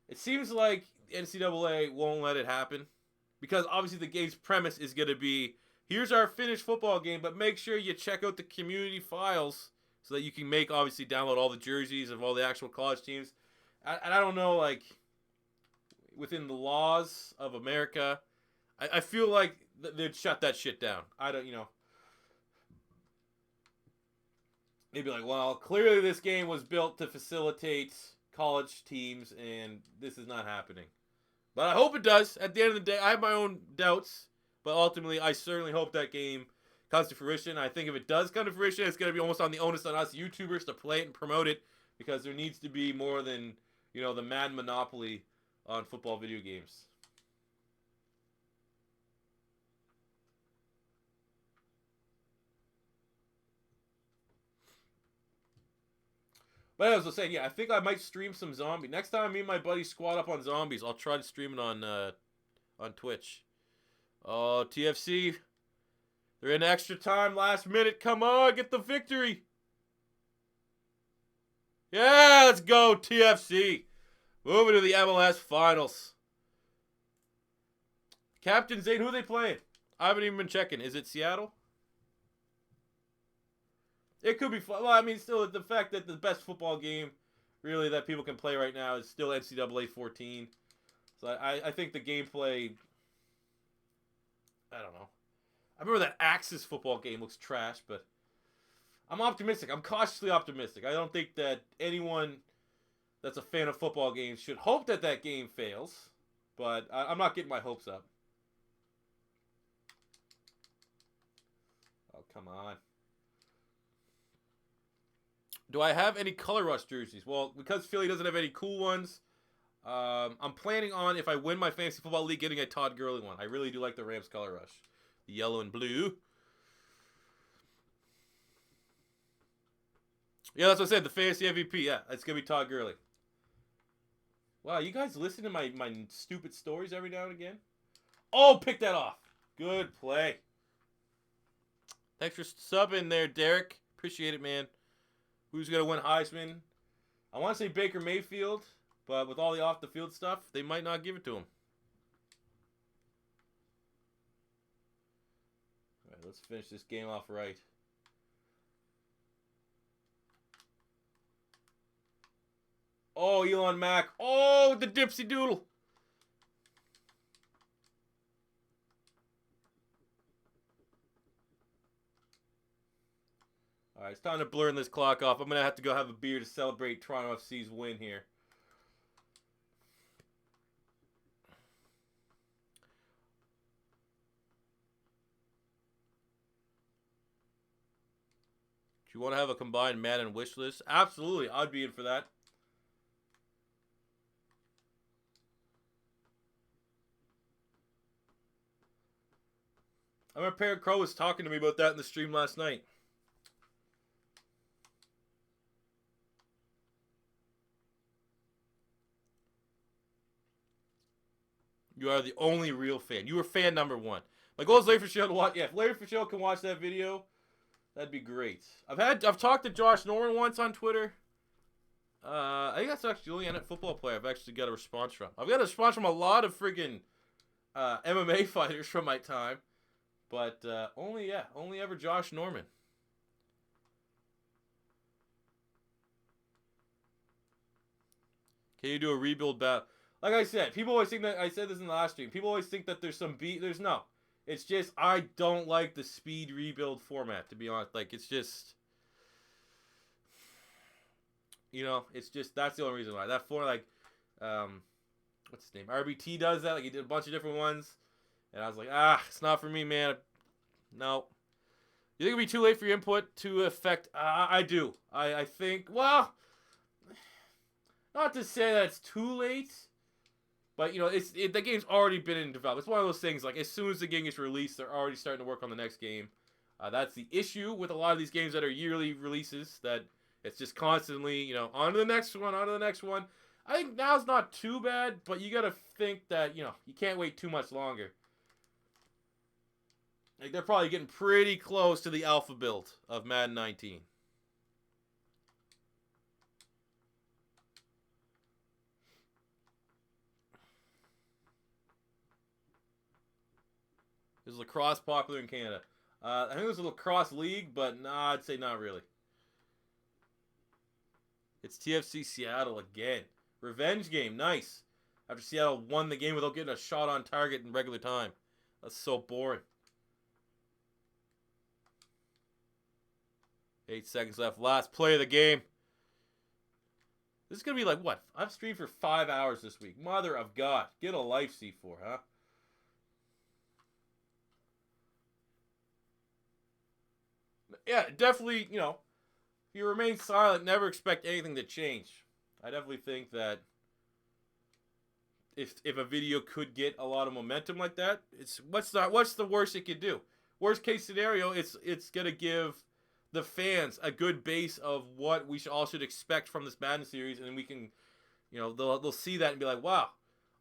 It seems like NCAA won't let it happen. Because obviously the game's premise is going to be... Here's our finished football game, but make sure you check out the community files so that you can obviously download all the jerseys of all the actual college teams. And I don't know, like, within the laws of America, I feel like they'd shut that shit down. I don't, they'd be like, well, clearly this game was built to facilitate college teams, and this is not happening. But I hope it does. At the end of the day, I have my own doubts. But ultimately, I certainly hope that game comes to fruition. I think if it does come to fruition, it's going to be almost on the onus on us YouTubers to play it and promote it. Because there needs to be more than, the Madden monopoly on football video games. But as I was saying, yeah, I think I might stream some zombie. Next time me and my buddy squad up on zombies, I'll try to stream it on Twitch. Oh, TFC. They're in extra time, last minute. Come on, get the victory. Yeah, let's go, TFC. Moving to the MLS Finals. Captain Zane, who are they playing? I haven't even been checking. Is it Seattle? It could be fun. Well, I mean, still, the fact that the best football game, really, that people can play right now is still NCAA 14. So I think the gameplay... I don't know. I remember that Axis football game looks trash, but I'm optimistic. I'm cautiously optimistic. I don't think that anyone that's a fan of football games should hope that that game fails, but I'm not getting my hopes up. Oh, come on. Do I have any Color Rush jerseys? Well, because Philly doesn't have any cool ones, I'm planning on, if I win my Fantasy Football League, getting a Todd Gurley one. I really do like the Rams Color Rush. The yellow and blue. Yeah, that's what I said. The Fantasy MVP. Yeah, it's going to be Todd Gurley. Wow, you guys listen to my stupid stories every now and again? Oh, pick that off. Good play. Thanks for subbing there, Derek. Appreciate it, man. Who's going to win Heisman? I want to say Baker Mayfield. But with all the off-the-field stuff, they might not give it to him. All right, let's finish this game off right. Oh, Elon Mack. Oh, the dipsy doodle. All right, it's time to blur this clock off. I'm going to have to go have a beer to celebrate Toronto FC's win here. If you want to have a combined Madden wish list, absolutely, I'd be in for that. I remember Parent Crow was talking to me about that in the stream last night. You are the only real fan. You were fan number one. My goal is Larry Fischel to watch. Yeah, if Larry Fischel can watch that video, that'd be great. I've talked to Josh Norman once on Twitter. I think that's actually the only NFL football player I've actually got a response from. I've got a response from a lot of friggin' MMA fighters from my time, but only ever Josh Norman. Can you do a rebuild battle? Like I said, people always think that, I said this in the last stream, people always think that there's some beat. There's no. It's just, I don't like the speed rebuild format, to be honest. Like, it's just, you know, it's just, that's the only reason why. That for, like, what's his name? RBT does that. Like, he did a bunch of different ones. And I was like, it's not for me, man. No. You think it'd be too late for your input to affect? I do. I think, well, not to say that it's too late. But, you know, the game's already been in development. It's one of those things, like, as soon as the game gets released, they're already starting to work on the next game. That's the issue with a lot of these games that are yearly releases, that it's just constantly, you know, on to the next one, on to the next one. I think now's not too bad, but you got to think that, you know, you can't wait too much longer. Like, they're probably getting pretty close to the alpha build of Madden 19. Is lacrosse popular in Canada? I think there's a lacrosse league, but nah, I'd say not really. It's TFC Seattle again. Revenge game, nice. After Seattle won the game without getting a shot on target in regular time. That's so boring. 8 seconds left. Last play of the game. This is going to be like, what? I've streamed for 5 hours this week. Mother of God. Get a life, C4, huh? Yeah, definitely, you know, if you remain silent, never expect anything to change. I definitely think that if a video could get a lot of momentum like that, what's the worst it could do? Worst case scenario, it's gonna give the fans a good base of what we all should expect from this Madden series, and we can, you know, they'll see that and be like, wow,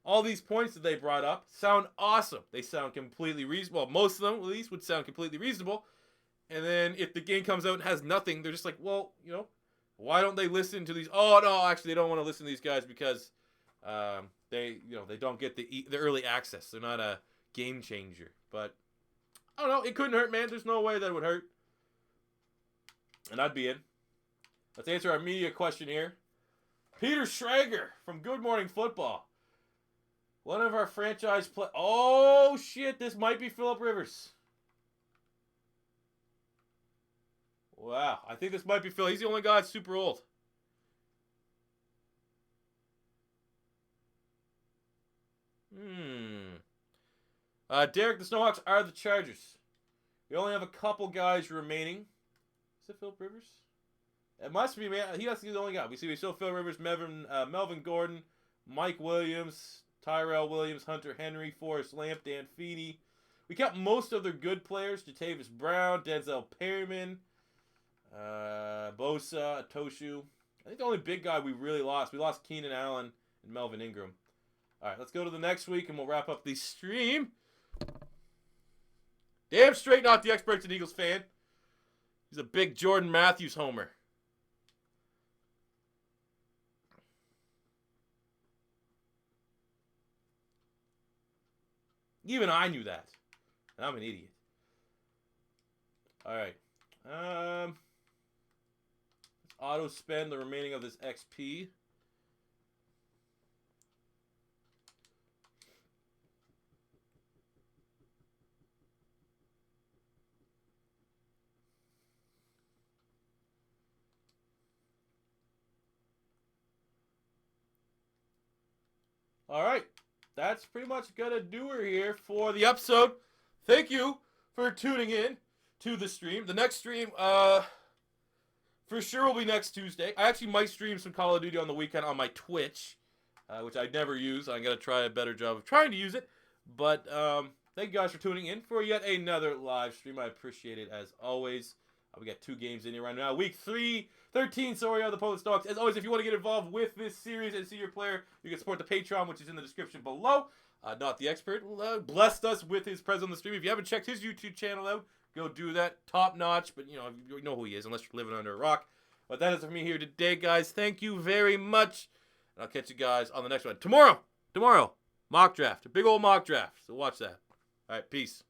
all these points that they brought up sound awesome. They sound completely reasonable. Well, most of them at least would sound completely reasonable. And then if the game comes out and has nothing, they're just like, well, you know, why don't they listen to these? Oh no, actually, they don't want to listen to these guys because they don't get the early access. They're not a game changer. But I don't know. It couldn't hurt, man. There's no way that it would hurt. And I'd be in. Let's answer our media question here. Peter Schrager from Good Morning Football. One of our franchise play. Oh shit! This might be Phillip Rivers. Wow, I think this might be Phil. He's the only guy that's super old. Derek, the Snowhawks are the Chargers. We only have a couple guys remaining. Is it Phillip Rivers? It must be, man. He has to be the only guy. We still Phil Rivers, Melvin Gordon, Mike Williams, Tyrell Williams, Hunter Henry, Forrest Lamp, Dan Feeney. We kept most of their good players. Jatavis Brown, Denzel Perryman, Bosa, Toshu. I think the only big guy we really lost, we lost Keenan Allen and Melvin Ingram. All right, let's go to the next week and we'll wrap up the stream. Damn straight not the Experts and Eagles fan. He's a big Jordan Matthews homer. Even I knew that. And I'm an idiot. All right. Let's auto spend the remaining of this XP. All right. That's pretty much going to do her here for the episode. Thank you for tuning in to the stream. The next stream, for sure will be next Tuesday. I actually might stream some Call of Duty on the weekend on my Twitch, which I never use. I'm going to try a better job of trying to use it. But thank you guys for tuning in for yet another live stream. I appreciate it as always. We got 2 games in here right now. Week 13, sorry, of the Poland Snowhawks. As always, if you want to get involved with this series and see your player, you can support the Patreon, which is in the description below. Not the expert blessed us with his presence on the stream. If you haven't checked his YouTube channel out, go do that. Top notch, but you know who he is, unless you're living under a rock. But that is it for me here today, guys. Thank you very much. And I'll catch you guys on the next one. Tomorrow, mock draft. A big old mock draft. So watch that. All right, peace.